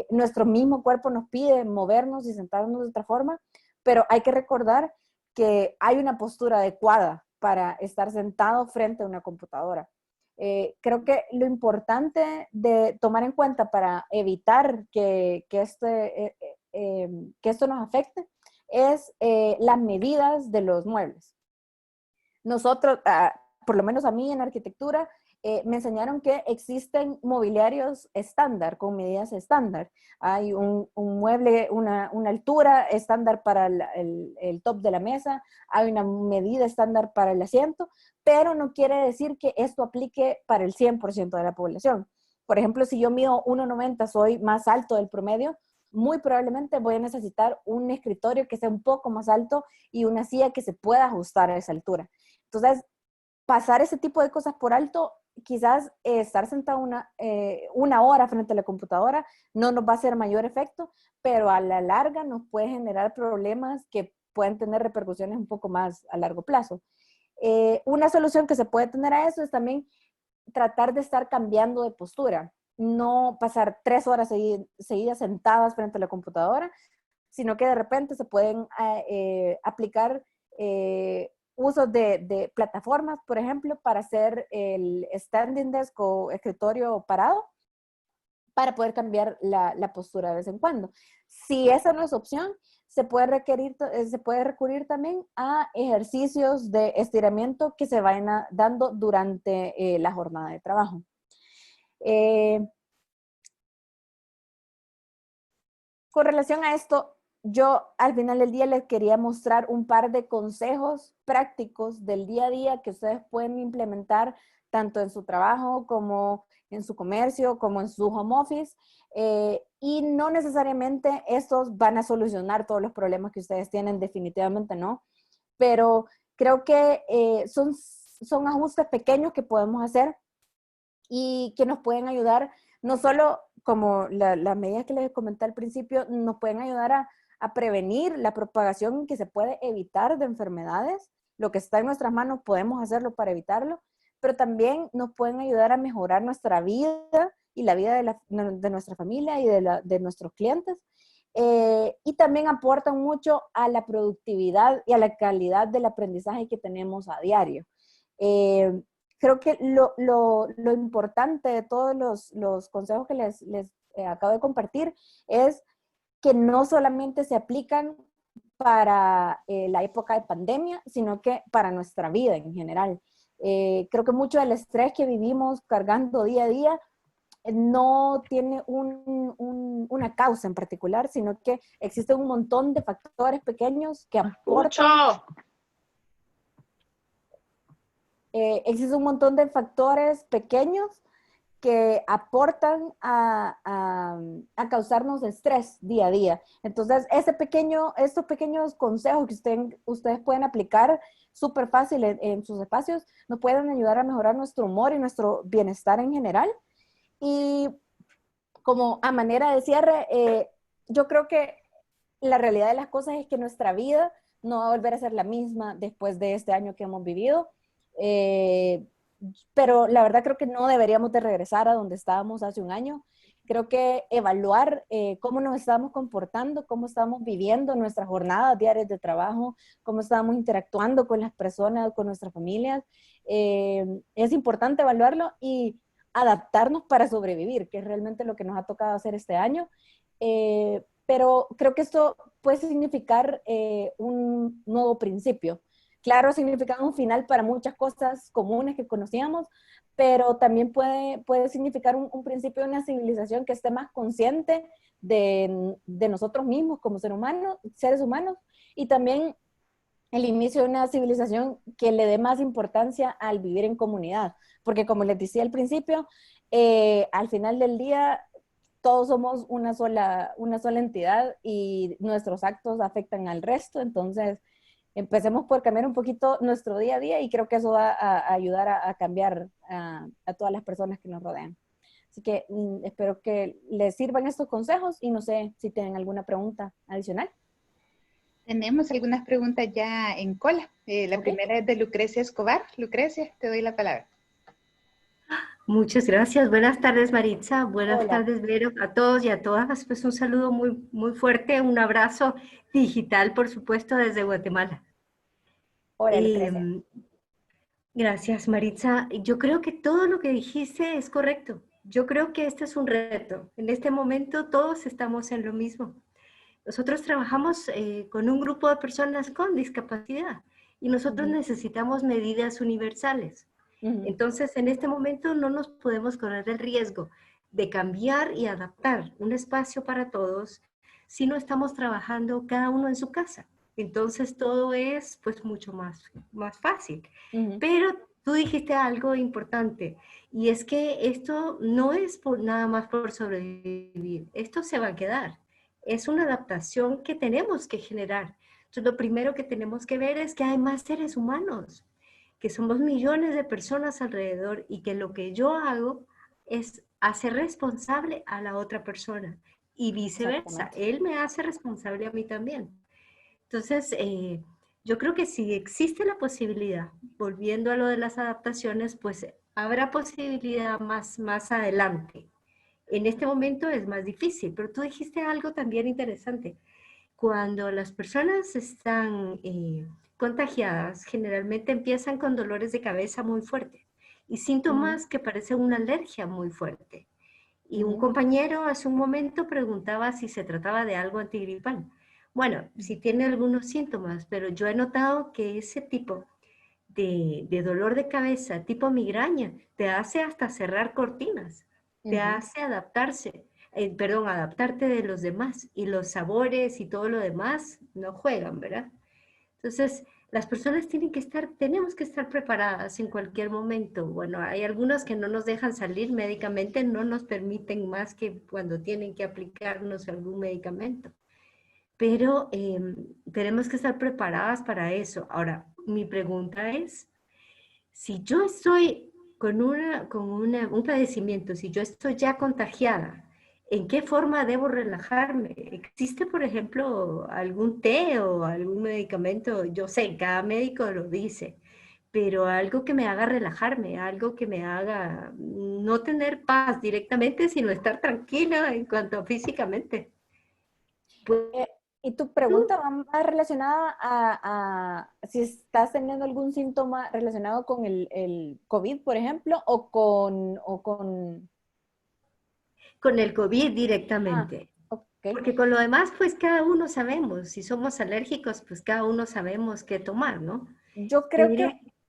B: nuestro mismo cuerpo nos pide movernos y sentarnos de otra forma, pero hay que recordar que hay una postura adecuada para estar sentado frente a una computadora. Creo que lo importante de tomar en cuenta para evitar que esto nos afecte es las medidas de los muebles. Nosotros, por lo menos a mí en arquitectura, me enseñaron que existen mobiliarios estándar, con medidas estándar. Hay un mueble, una altura estándar para el top de la mesa, hay una medida estándar para el asiento, pero no quiere decir que esto aplique para el 100% de la población. Por ejemplo, si yo mido 1,90, soy más alto del promedio, muy probablemente voy a necesitar un escritorio que sea un poco más alto y una silla que se pueda ajustar a esa altura. Entonces, pasar ese tipo de cosas por alto, quizás estar sentado una hora frente a la computadora no nos va a hacer mayor efecto, pero a la larga nos puede generar problemas que pueden tener repercusiones un poco más a largo plazo. Una solución que se puede tener a eso es también tratar de estar cambiando de postura, no pasar 3 horas seguidas sentadas frente a la computadora, sino que de repente se pueden aplicar usos de plataformas, por ejemplo, para hacer el standing desk o escritorio parado, para poder cambiar la postura de vez en cuando. Si esa no es opción, se puede recurrir también a ejercicios de estiramiento que se vayan dando durante la jornada de trabajo. Con relación a esto, yo al final del día les quería mostrar un par de consejos prácticos del día a día que ustedes pueden implementar tanto en su trabajo como en su comercio, como en su home office. Y no necesariamente estos van a solucionar todos los problemas que ustedes tienen, definitivamente no. Pero creo que son ajustes pequeños que podemos hacer y que nos pueden ayudar, no solo como las medidas que les comenté al principio, nos pueden ayudar a prevenir la propagación que se puede evitar de enfermedades. Lo que está en nuestras manos podemos hacerlo para evitarlo, pero también nos pueden ayudar a mejorar nuestra vida y la vida de nuestra familia y de nuestros clientes. Y también aportan mucho a la productividad y a la calidad del aprendizaje que tenemos a diario. Creo que lo importante de todos los consejos que les acabo de compartir es que no solamente se aplican para la época de pandemia, sino que para nuestra vida en general. Creo que mucho del estrés que vivimos cargando día a día no tiene una causa en particular, sino que existe un montón de factores pequeños que aportan. Existe un montón de factores pequeños que aportan a causarnos estrés día a día. Entonces, estos pequeños consejos que ustedes pueden aplicar súper fácil en sus espacios, nos pueden ayudar a mejorar nuestro humor y nuestro bienestar en general. Y como a manera de cierre, yo creo que la realidad de las cosas es que nuestra vida no va a volver a ser la misma después de este año que hemos vivido. Pero la verdad creo que no deberíamos de regresar a donde estábamos hace un año. Creo que evaluar cómo nos estamos comportando, cómo estamos viviendo nuestras jornadas diarias de trabajo, cómo estamos interactuando con las personas, con nuestras familias, es importante evaluarlo y adaptarnos para sobrevivir, que es realmente lo que nos ha tocado hacer este año. Pero creo que esto puede significar un nuevo principio. Claro, significa un final para muchas cosas comunes que conocíamos, pero también puede significar un principio de una civilización que esté más consciente de nosotros mismos como seres humanos, y también el inicio de una civilización que le dé más importancia al vivir en comunidad, porque como les decía al principio, al final del día todos somos una sola entidad y nuestros actos afectan al resto. Entonces empecemos por cambiar un poquito nuestro día a día y creo que eso va a ayudar a cambiar a todas las personas que nos rodean. Así que espero que les sirvan estos consejos y no sé si tienen alguna pregunta adicional.
A: Tenemos algunas preguntas ya en cola. La primera es de Lucrecia Escobar. Lucrecia, te doy la palabra.
D: Muchas gracias. Buenas tardes, Maritza. Buenas tardes, Vero. A todos y a todas, pues un saludo muy, muy fuerte, un abrazo digital, por supuesto, desde Guatemala.
B: Hola, Lucrecia.
D: Gracias, Maritza. Yo creo que todo lo que dijiste es correcto. Yo creo que este es un reto. En este momento todos estamos en lo mismo. Nosotros trabajamos con un grupo de personas con discapacidad y nosotros necesitamos medidas universales. Entonces, en este momento no nos podemos correr el riesgo de cambiar y adaptar un espacio para todos si no estamos trabajando cada uno en su casa. Entonces, todo es pues mucho más fácil. Pero tú dijiste algo importante y es que esto no es nada más por sobrevivir. Esto se va a quedar. Es una adaptación que tenemos que generar. Entonces, lo primero que tenemos que ver es que hay más seres humanos, que somos millones de personas alrededor y que lo que yo hago es hacer responsable a la otra persona y viceversa. Él me hace responsable a mí también. Entonces, yo creo que si existe la posibilidad, volviendo a lo de las adaptaciones, pues habrá posibilidad más adelante. En este momento es más difícil, pero tú dijiste algo también interesante. Cuando las personas están contagiadas, generalmente empiezan con dolores de cabeza muy fuertes y síntomas que parecen una alergia muy fuerte. Y un compañero hace un momento preguntaba si se trataba de algo antigripal. Bueno, sí tiene algunos síntomas, pero yo he notado que ese tipo de dolor de cabeza, tipo migraña, te hace hasta cerrar cortinas, te hace adaptarte de los demás, y los sabores y todo lo demás no juegan, ¿verdad? Entonces, las personas tenemos que estar preparadas en cualquier momento. Bueno, hay algunos que no nos dejan salir médicamente, no nos permiten más que cuando tienen que aplicarnos algún medicamento. Pero tenemos que estar preparadas para eso. Ahora, mi pregunta es, si yo estoy con un padecimiento, si yo estoy ya contagiada, ¿en qué forma debo relajarme? ¿Existe, por ejemplo, algún té o algún medicamento? Yo sé, cada médico lo dice, pero algo que me haga relajarme, algo que me haga no tener paz directamente, sino estar tranquila en cuanto a físicamente.
B: Y tu pregunta va más relacionada a si estás teniendo algún síntoma relacionado con el COVID, por ejemplo, o con...
D: Con el COVID directamente.
B: Okay.
D: Porque con lo demás, pues cada uno sabemos, si somos alérgicos, pues cada uno sabemos qué tomar, ¿no?
B: Yo creo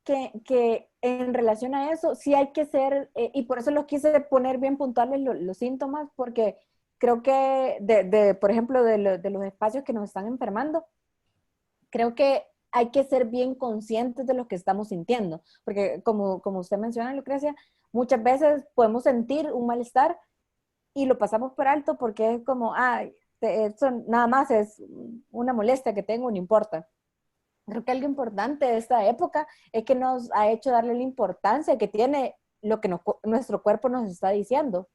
B: que en relación a eso, sí hay que ser, y por eso lo quise poner bien puntuales los síntomas, porque creo que, por ejemplo, de los espacios que nos están enfermando, creo que hay que ser bien conscientes de lo que estamos sintiendo, porque como usted menciona, Lucrecia, muchas veces podemos sentir un malestar y lo pasamos por alto porque es como, eso nada más es una molestia que tengo, no importa. Creo que algo importante de esta época es que nos ha hecho darle la importancia que tiene lo que nuestro cuerpo nos está diciendo.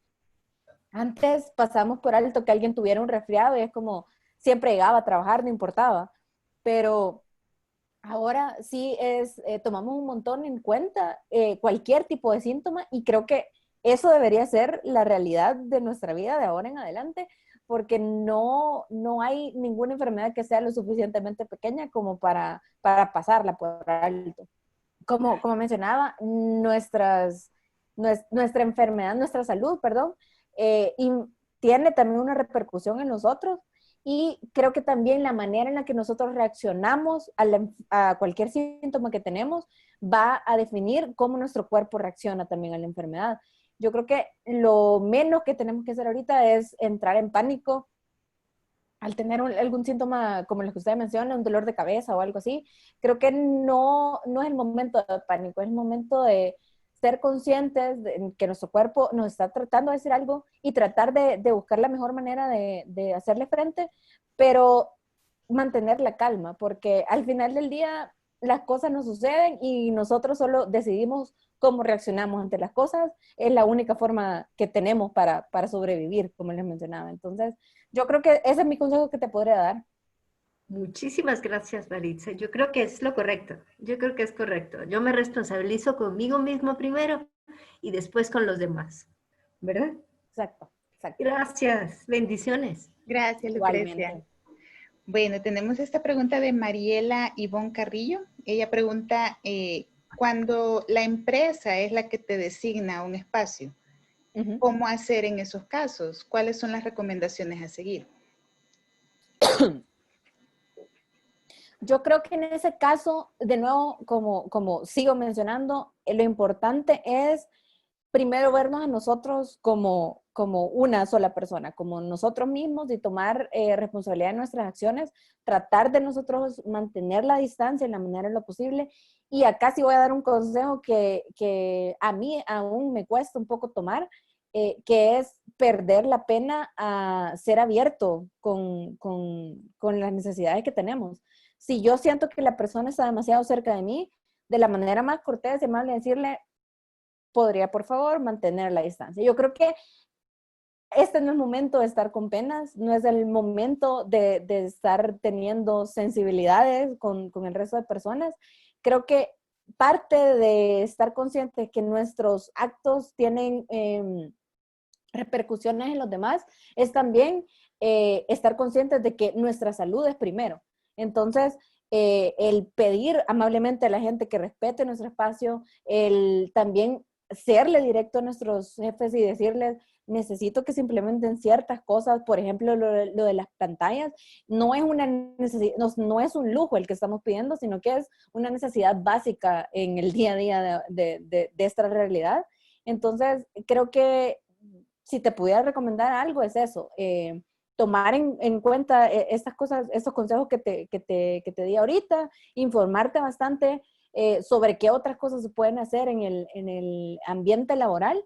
B: Antes pasamos por alto que alguien tuviera un resfriado y es como siempre llegaba a trabajar, no importaba. Pero ahora sí tomamos un montón en cuenta cualquier tipo de síntoma y creo que eso debería ser la realidad de nuestra vida de ahora en adelante, porque no hay ninguna enfermedad que sea lo suficientemente pequeña como para pasarla por alto. Como mencionaba, nuestra enfermedad, nuestra salud, perdón, y tiene también una repercusión en nosotros. Y creo que también la manera en la que nosotros reaccionamos a cualquier síntoma que tenemos va a definir cómo nuestro cuerpo reacciona también a la enfermedad. Yo creo que lo menos que tenemos que hacer ahorita es entrar en pánico al tener algún síntoma como los que usted menciona, un dolor de cabeza o algo así. Creo que no es el momento de pánico, es el momento de ser conscientes de que nuestro cuerpo nos está tratando de decir algo y tratar de buscar la mejor manera de hacerle frente, pero mantener la calma, porque al final del día las cosas nos suceden y nosotros solo decidimos cómo reaccionamos ante las cosas. Es la única forma que tenemos para sobrevivir, como les mencionaba. Entonces, yo creo que ese es mi consejo que te podría dar.
D: Muchísimas gracias, Maritza. Yo creo que es lo correcto. Yo creo que es correcto. Yo me responsabilizo conmigo mismo primero y después con los demás. ¿Verdad?
B: Exacto.
D: Gracias. Bendiciones.
A: Gracias, Lucrecia.
B: Igualmente.
A: Bueno, tenemos esta pregunta de Mariela Ivonne Carrillo. Ella pregunta, cuando la empresa es la que te designa un espacio, ¿cómo hacer en esos casos? ¿Cuáles son las recomendaciones a seguir?
B: Yo creo que en ese caso, de nuevo, como sigo mencionando, lo importante es primero vernos a nosotros como una sola persona, como nosotros mismos y tomar responsabilidad de nuestras acciones, tratar de nosotros mantener la distancia en la manera de lo posible. Y acá sí voy a dar un consejo que a mí aún me cuesta un poco tomar, que es perder la pena a ser abierto con las necesidades que tenemos. Si yo siento que la persona está demasiado cerca de mí, de la manera más cortés y amable decirle, podría por favor mantener la distancia. Yo creo que este no es el momento de estar con penas, no es el momento de estar teniendo sensibilidades con el resto de personas. Creo que parte de estar consciente que nuestros actos tienen repercusiones en los demás es también estar conscientes de que nuestra salud es primero. Entonces, el pedir amablemente a la gente que respete nuestro espacio, el también serle directo a nuestros jefes y decirles, necesito que se implementen ciertas cosas, por ejemplo, lo de las pantallas, no es una necesidad, no es un lujo el que estamos pidiendo, sino que es una necesidad básica en el día a día de esta realidad. Entonces, creo que si te pudiera recomendar algo es eso, tomar en cuenta estas cosas, estos consejos que te di ahorita, informarte bastante sobre qué otras cosas se pueden hacer en el ambiente laboral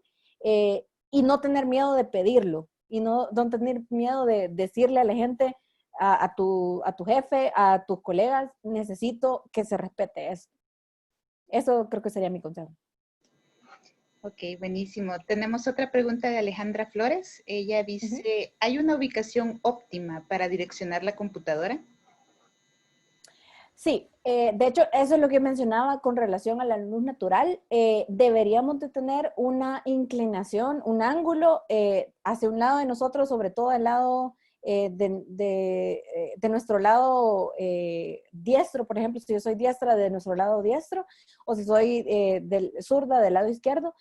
B: y no tener miedo de pedirlo y no tener miedo de decirle a la gente, a tu jefe, a tus colegas, necesito que se respete eso. Eso creo que sería mi consejo.
A: Ok, buenísimo. Tenemos otra pregunta de Alejandra Flores. Ella dice, ¿hay una ubicación óptima para direccionar la computadora?
B: Sí, de hecho, eso es lo que mencionaba con relación a la luz natural. Deberíamos de tener una inclinación, un ángulo hacia un lado de nosotros, sobre todo el lado de nuestro lado diestro, por ejemplo, si yo soy diestra, de nuestro lado diestro, o si soy zurda, del lado izquierdo,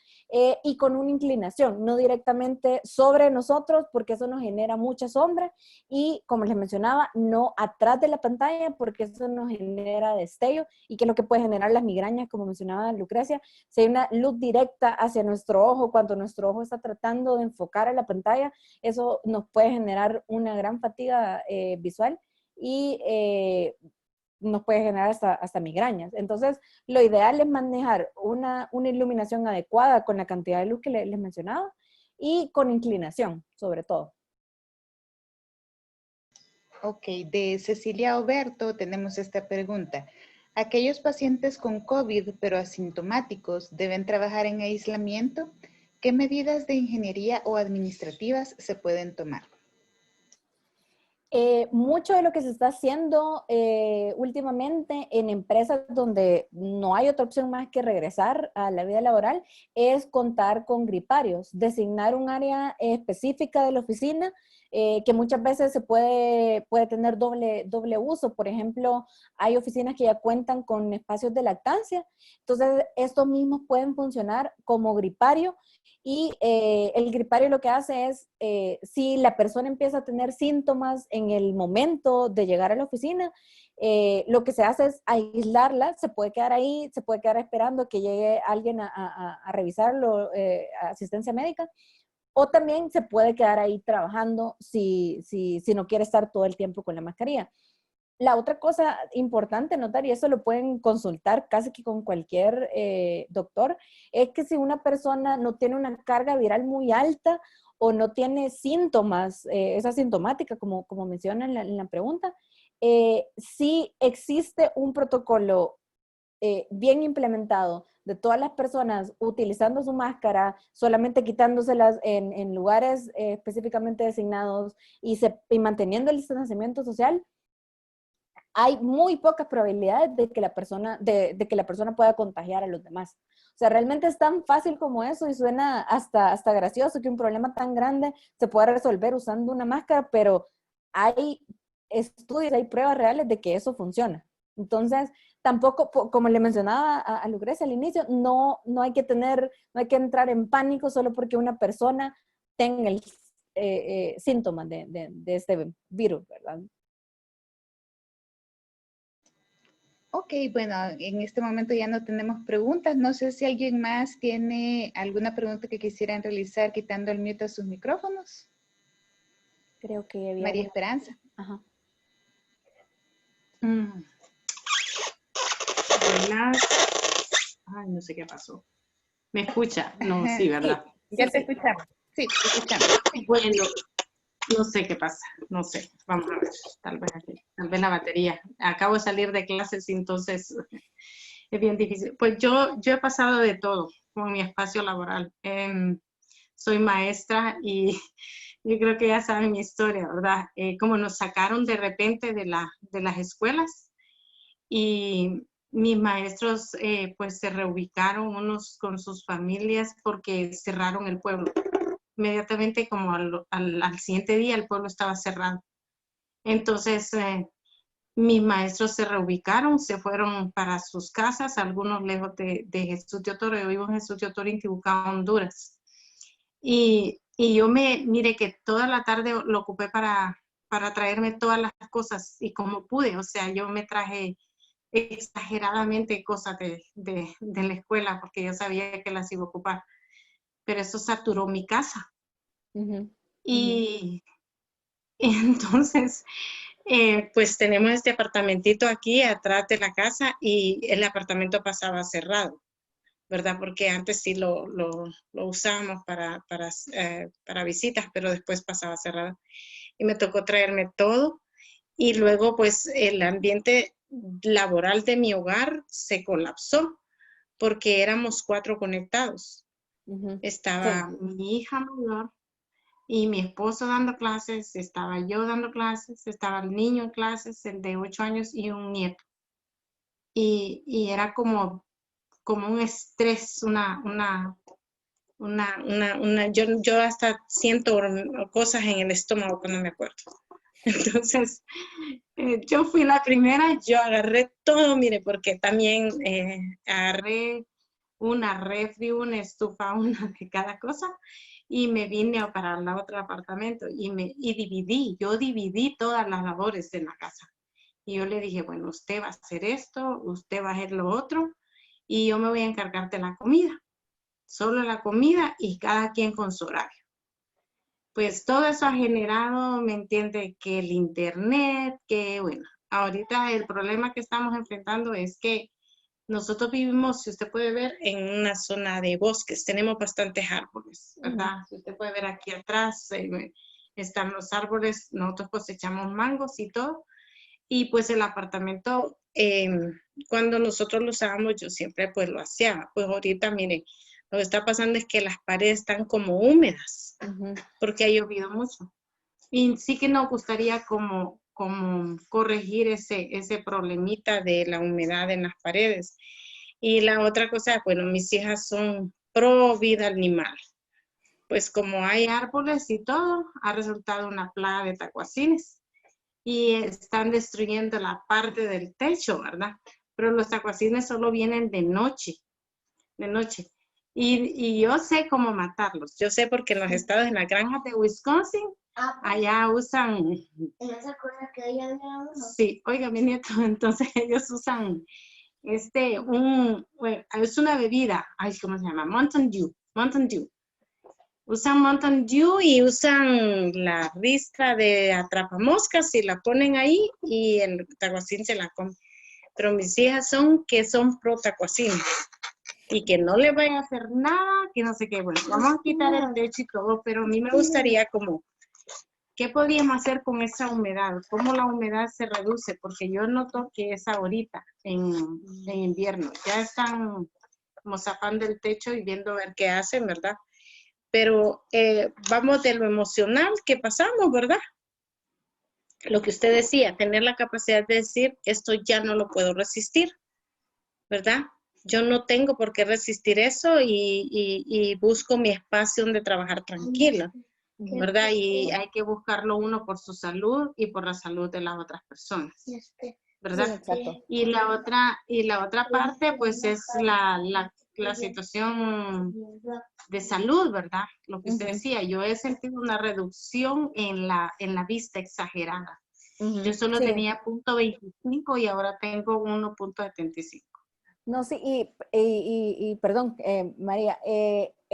B: y con una inclinación, no directamente sobre nosotros, porque eso nos genera mucha sombra, y como les mencionaba, no atrás de la pantalla, porque eso nos genera destello, y que es lo que puede generar las migrañas, como mencionaba Lucrecia. Si hay una luz directa hacia nuestro ojo, cuando nuestro ojo está tratando de enfocar a la pantalla, eso nos puede generar una gran fatiga visual y nos puede generar hasta migrañas. Entonces, lo ideal es manejar una iluminación adecuada con la cantidad de luz que les mencionaba y con inclinación, sobre todo.
A: Ok, de Cecilia Oberto tenemos esta pregunta. ¿Aquellos pacientes con COVID pero asintomáticos deben trabajar en aislamiento? ¿Qué medidas de ingeniería o administrativas se pueden tomar?
B: Mucho de lo que se está haciendo últimamente en empresas donde no hay otra opción más que regresar a la vida laboral es contar con griparios, designar un área específica de la oficina que muchas veces se puede tener doble uso. Por ejemplo, hay oficinas que ya cuentan con espacios de lactancia, entonces estos mismos pueden funcionar como gripario. Y el gripario lo que hace es, si la persona empieza a tener síntomas en el momento de llegar a la oficina, lo que se hace es aislarla, se puede quedar ahí, se puede quedar esperando que llegue alguien a revisarlo, asistencia médica, o también se puede quedar ahí trabajando si no quiere estar todo el tiempo con la mascarilla. La otra cosa importante notar, y eso lo pueden consultar casi que con cualquier doctor, es que si una persona no tiene una carga viral muy alta o no tiene síntomas, es asintomática, como menciona en la pregunta, sí existe un protocolo bien implementado de todas las personas utilizando su máscara, solamente quitándoselas en lugares específicamente designados y manteniendo el distanciamiento social. Hay muy pocas probabilidades de que la persona pueda contagiar a los demás. O sea, realmente es tan fácil como eso y suena hasta gracioso que un problema tan grande se pueda resolver usando una máscara, pero hay estudios, hay pruebas reales de que eso funciona. Entonces, tampoco, como le mencionaba a Lucrecia al inicio, no hay que entrar en pánico solo porque una persona tenga el síntomas de este virus, ¿verdad?
A: Ok, bueno, en este momento ya no tenemos preguntas. No sé si alguien más tiene alguna pregunta que quisieran realizar quitando el mute a sus micrófonos.
B: Creo que había
A: María
B: una.
A: Esperanza.
B: Ajá.
E: Ay, no sé qué pasó. ¿Me escucha? No, sí, ¿verdad?
A: Sí, ya
B: Sí,
A: te
B: sí.
A: escuchamos. Sí, te escuchamos.
E: Bueno, no sé qué pasa, no sé. Vamos a ver, tal vez la batería. Acabo de salir de clases, entonces es bien difícil. Pues yo he pasado de todo con mi espacio laboral. Soy maestra y yo creo que ya saben mi historia, ¿verdad? Como nos sacaron de repente de las escuelas y mis maestros pues se reubicaron unos con sus familias porque cerraron el pueblo. Inmediatamente como al siguiente día el pueblo estaba cerrado. Entonces mis maestros se reubicaron, se fueron para sus casas, algunos lejos de Jesús de Otoro. Yo vivo en Jesús de Otoro, Intibucá, Honduras. Y yo mire que toda la tarde lo ocupé para traerme todas las cosas y como pude, o sea, yo me traje exageradamente cosas de la escuela porque yo sabía que las iba a ocupar, pero eso saturó mi casa. Y entonces, pues tenemos este apartamentito aquí atrás de la casa y el apartamento pasaba cerrado, ¿verdad? Porque antes sí lo usábamos para visitas, pero después pasaba cerrado. Y me tocó traerme todo. Y luego, pues, el ambiente laboral de mi hogar se colapsó porque éramos 4 conectados. Estaba mi hija mayor y mi esposo dando clases, estaba yo dando clases, estaba el niño en clases, el de 8 años y un nieto. Y era como un estrés, yo hasta siento cosas en el estómago cuando me acuerdo. Entonces, yo fui la primera, yo agarré todo, mire, porque también agarré una refri, una estufa, una de cada cosa, y me vine para el otro apartamento yo dividí todas las labores de la casa. Y yo le dije, bueno, usted va a hacer esto, usted va a hacer lo otro, y yo me voy a encargar de la comida. Solo la comida y cada quien con su horario. Pues todo eso ha generado, me entiende, que el internet, que bueno, ahorita el problema que estamos enfrentando es que nosotros vivimos, si usted puede ver, en una zona de bosques, tenemos bastantes árboles, ¿verdad? Si usted puede ver aquí atrás, están los árboles, nosotros cosechamos mangos y todo, y pues el apartamento, cuando nosotros lo usábamos, yo siempre pues lo hacía, pues ahorita mire, lo que está pasando es que las paredes están como húmedas, porque ha llovido mucho. Y sí que nos gustaría como corregir ese problemita de la humedad en las paredes. Y la otra cosa, bueno, mis hijas son pro vida animal. Pues como hay árboles y todo, ha resultado una plaga de tacuacines. Y están destruyendo la parte del techo, ¿verdad? Pero los tacuacines solo vienen de noche. Y yo sé cómo matarlos. Yo sé porque en los estados, en las granjas de Wisconsin, allá usan...
F: ¿En esa cosa que ella uno?
E: Sí, oiga, mi nieto, entonces ellos usan es una bebida, ay, ¿cómo se llama? Mountain Dew. Usan Mountain Dew y usan la ristra de atrapamoscas y la ponen ahí y el tacuacín se la come. Pero mis hijas son pro tacuacín y que no le vaya a hacer nada, que no sé qué. Bueno, vamos a quitar el techo y todo, pero a mí me gustaría ¿qué podríamos hacer con esa humedad? ¿Cómo la humedad se reduce? Porque yo noto que es ahorita, en invierno. Ya están como zafando el techo y viendo a ver qué hacen, ¿verdad? Pero vamos de lo emocional que pasamos, ¿verdad? Lo que usted decía, tener la capacidad de decir, esto ya no lo puedo resistir, ¿verdad? Yo no tengo por qué resistir eso y busco mi espacio donde trabajar tranquila, ¿verdad? Y hay que buscarlo uno por su salud y por la salud de las otras personas, ¿verdad?
B: Sí, exacto.
E: Y la otra parte, pues, es la situación de salud, ¿verdad? Lo que usted decía, yo he sentido una reducción en la vista exagerada. Yo solo
B: Sí.
E: tenía 0.25 y ahora tengo 1.75.
B: No, sí, y perdón, María,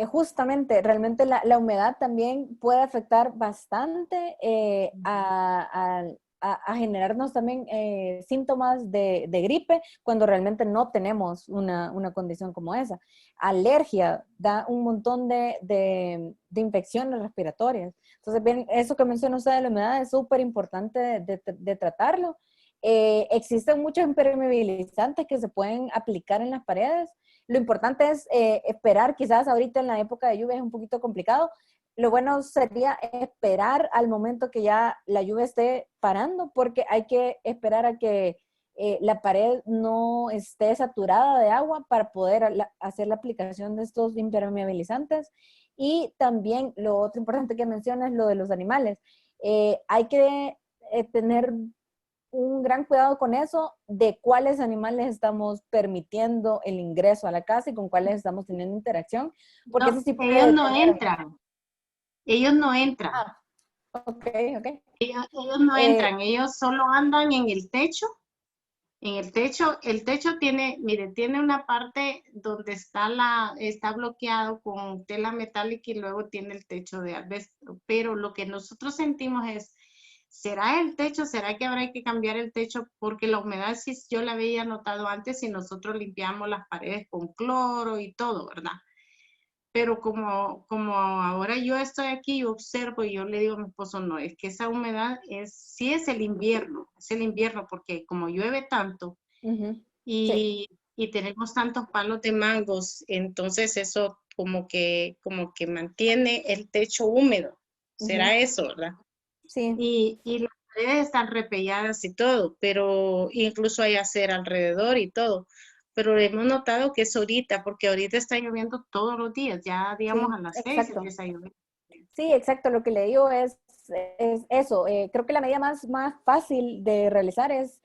B: justamente, realmente la humedad también puede afectar bastante a generarnos también síntomas de gripe cuando realmente no tenemos una condición como esa. Alergia da un montón de infecciones respiratorias. Entonces, bien, eso que menciona usted de la humedad es súper importante de tratarlo. Existen muchos impermeabilizantes que se pueden aplicar en las paredes. Lo importante es esperar, quizás ahorita en la época de lluvia es un poquito complicado. Lo bueno sería esperar al momento que ya la lluvia esté parando, porque hay que esperar a que la pared no esté saturada de agua para poder hacer la aplicación de estos impermeabilizantes. Y también lo otro importante que menciona es lo de los animales. Hay que tener un gran cuidado con eso de cuáles animales estamos permitiendo el ingreso a la casa y con cuáles estamos teniendo interacción, porque
E: No,
B: eso sí
E: ellos
B: puede
E: no
B: tener.
E: entran. Ellos no entran.
B: Ah, ok, ok.
E: Ellos no
B: Eh,
E: entran. Ellos solo andan en el techo. En el techo tiene, mire, tiene una parte donde está bloqueado con tela metálica y luego tiene el techo de asbesto. Pero lo que nosotros sentimos es, ¿será el techo? ¿Será que habrá que cambiar el techo? Porque la humedad sí yo la había notado antes y nosotros limpiamos las paredes con cloro y todo, ¿verdad? Pero como ahora yo estoy aquí y observo y yo le digo a mi esposo, no, es que esa humedad sí es el invierno, porque como llueve tanto
B: sí.
E: y tenemos tantos palos de mangos, entonces eso como que mantiene el techo húmedo. Será eso, ¿verdad?
B: Sí.
E: Y las paredes están repelladas y todo, pero incluso hay acera alrededor y todo. Pero hemos notado que es ahorita, porque ahorita está lloviendo todos los días, ya digamos
B: Sí,
E: a las 6
B: exacto.
E: empieza a llover.
B: Sí, exacto. Lo que le digo es eso. Creo que la medida más fácil de realizar es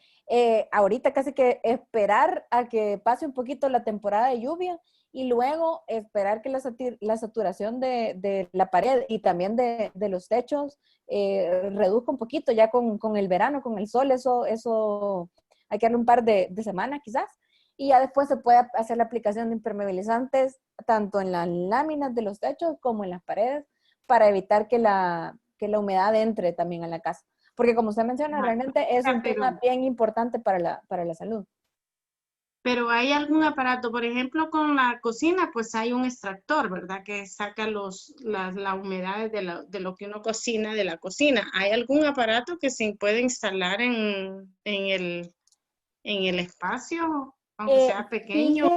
B: ahorita casi que esperar a que pase un poquito la temporada de lluvia y luego esperar que la saturación de la pared y también de los techos reduzca un poquito ya con el verano, con el sol. Eso hay que darle un par de semanas quizás. Y ya después se puede hacer la aplicación de impermeabilizantes tanto en las láminas de los techos como en las paredes para evitar que la humedad entre también a la casa. Porque como usted menciona,
E: Ajá.
B: realmente es un
E: Pero,
B: tema bien importante para la salud.
E: pero hay algún aparato, por ejemplo, con la cocina, pues hay un extractor, ¿verdad? Que saca la humedad de lo que uno cocina de la cocina. ¿Hay algún aparato que se puede instalar en el espacio, aunque
B: Eh,
E: sea pequeño?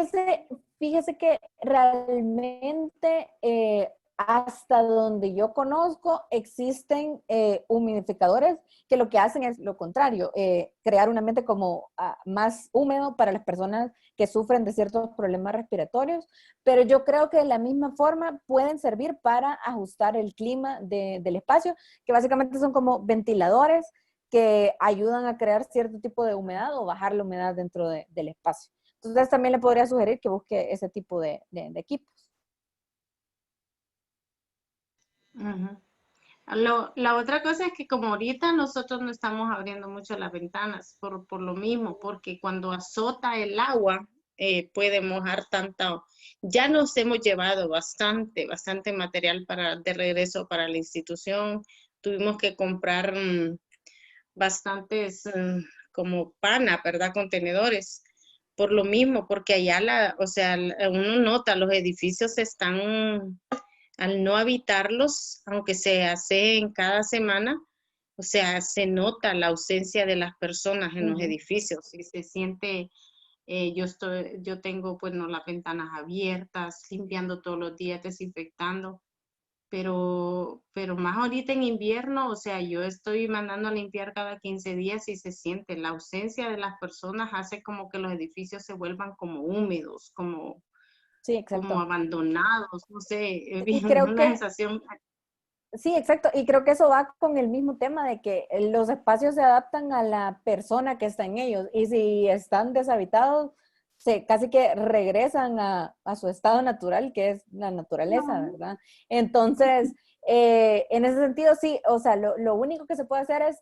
B: fíjese que realmente hasta donde yo conozco existen humidificadores que lo que hacen es lo contrario, crear un ambiente como más húmedo para las personas que sufren de ciertos problemas respiratorios, pero yo creo que de la misma forma pueden servir para ajustar el clima del espacio, que básicamente son como ventiladores que ayudan a crear cierto tipo de humedad o bajar la humedad dentro del espacio. Entonces también le podría sugerir que busque ese tipo de equipos.
E: Ujú. La otra cosa es que como ahorita nosotros no estamos abriendo mucho las ventanas por lo mismo, porque cuando azota el agua puede mojar tanto. Ya nos hemos llevado bastante material de regreso para la institución. Tuvimos que comprar bastantes como pana, ¿verdad? Contenedores. Por lo mismo, porque allá o sea, uno nota, los edificios están al no habitarlos, aunque se hace en cada semana, o sea, se nota la ausencia de las personas en los
B: Ujú.
E: edificios y se siente, yo tengo, pues, no, las ventanas abiertas, limpiando todos los días, desinfectando, pero más ahorita en invierno, o sea, yo estoy mandando a limpiar cada 15 días y se siente, la ausencia de las personas hace como que los edificios se vuelvan como húmedos,
B: Sí,
E: como
B: exacto.
E: abandonados, no sé, es
B: Y
E: bien,
B: creo
E: una
B: que,
E: sensación.
B: sí, exacto. Y creo que eso va con el mismo tema de que los espacios se adaptan a la persona que está en ellos. Y si están deshabitados, casi que regresan a su estado natural, que es la naturaleza, ¿verdad? Entonces, en ese sentido, sí, o sea, lo único que se puede hacer es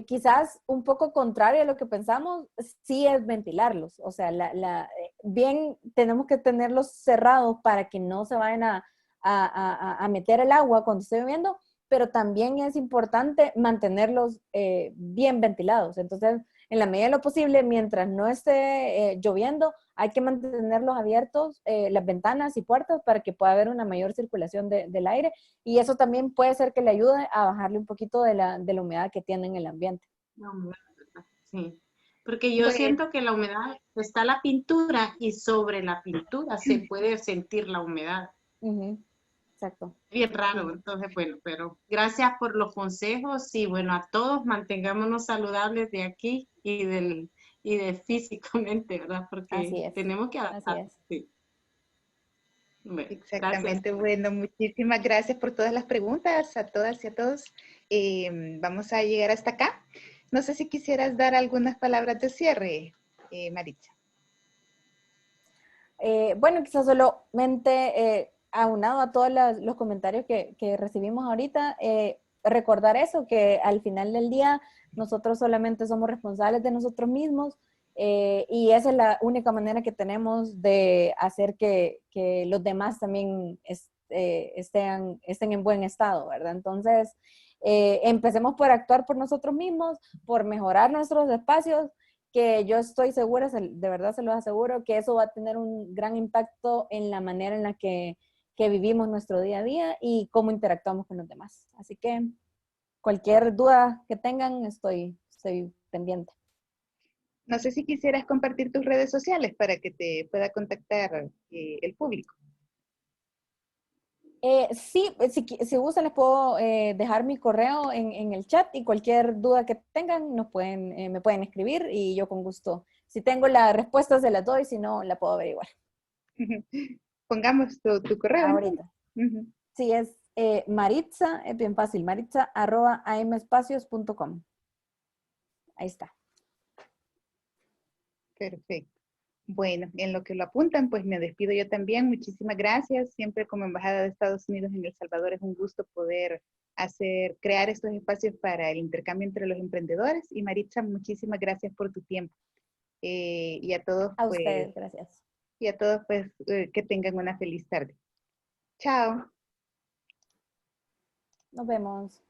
B: quizás un poco contrario a lo que pensamos, sí es ventilarlos. O sea, bien tenemos que tenerlos cerrados para que no se vayan a meter el agua cuando esté lloviendo, pero también es importante mantenerlos bien ventilados. Entonces, en la medida de lo posible, mientras no esté lloviendo, hay que mantenerlos abiertos, las ventanas y puertas, para que pueda haber una mayor circulación del aire, y eso también puede ser que le ayude a bajarle un poquito de la humedad que tiene en el ambiente.
E: La humedad, ¿verdad? Sí, porque yo
A: Bueno,
E: siento que la humedad está la pintura y sobre la pintura se puede sentir la humedad.
B: Ujú, exacto.
E: Bien raro,
B: Sí.
E: entonces bueno, pero gracias por los consejos y bueno, a todos mantengámonos saludables de aquí y de físicamente, ¿verdad? Porque
B: Así es,
E: tenemos que
B: así
E: adaptarnos.
B: es.
E: Sí. Bueno, gracias.
A: exactamente. Bueno, muchísimas gracias por todas las preguntas a todas y a todos. Vamos a llegar hasta acá. No sé si quisieras dar algunas palabras de cierre, Maritza.
B: Bueno, quizás solamente aunado a todos los comentarios que recibimos ahorita, recordar eso, que al final del día nosotros solamente somos responsables de nosotros mismos, y esa es la única manera que tenemos de hacer que los demás también estén en buen estado, ¿verdad? Entonces, empecemos por actuar por nosotros mismos, por mejorar nuestros espacios, que yo estoy segura, de verdad se los aseguro, que eso va a tener un gran impacto en la manera en la que vivimos nuestro día a día y cómo interactuamos con los demás. Así que cualquier duda que tengan, estoy pendiente.
A: No sé si quisieras compartir tus redes sociales para que te pueda contactar el público.
B: Sí, si gustan les puedo dejar mi correo en el chat, y cualquier duda que tengan me pueden escribir y yo con gusto, si tengo la respuesta se la doy, si no la puedo averiguar.
A: Pongamos tu correo entonces.
B: Ahorita. Sí, es Maritza, es bien fácil, maritza@amespacios.com. Ahí está.
A: Perfecto. Bueno, en lo que lo apuntan, pues me despido yo también. Muchísimas gracias. Siempre como Embajada de Estados Unidos en El Salvador es un gusto poder crear estos espacios para el intercambio entre los emprendedores. Y Maritza, muchísimas gracias por tu tiempo. Y a todos,
B: A
A: pues,
B: ustedes, gracias.
A: que tengan una feliz tarde. Chao.
B: Nos vemos.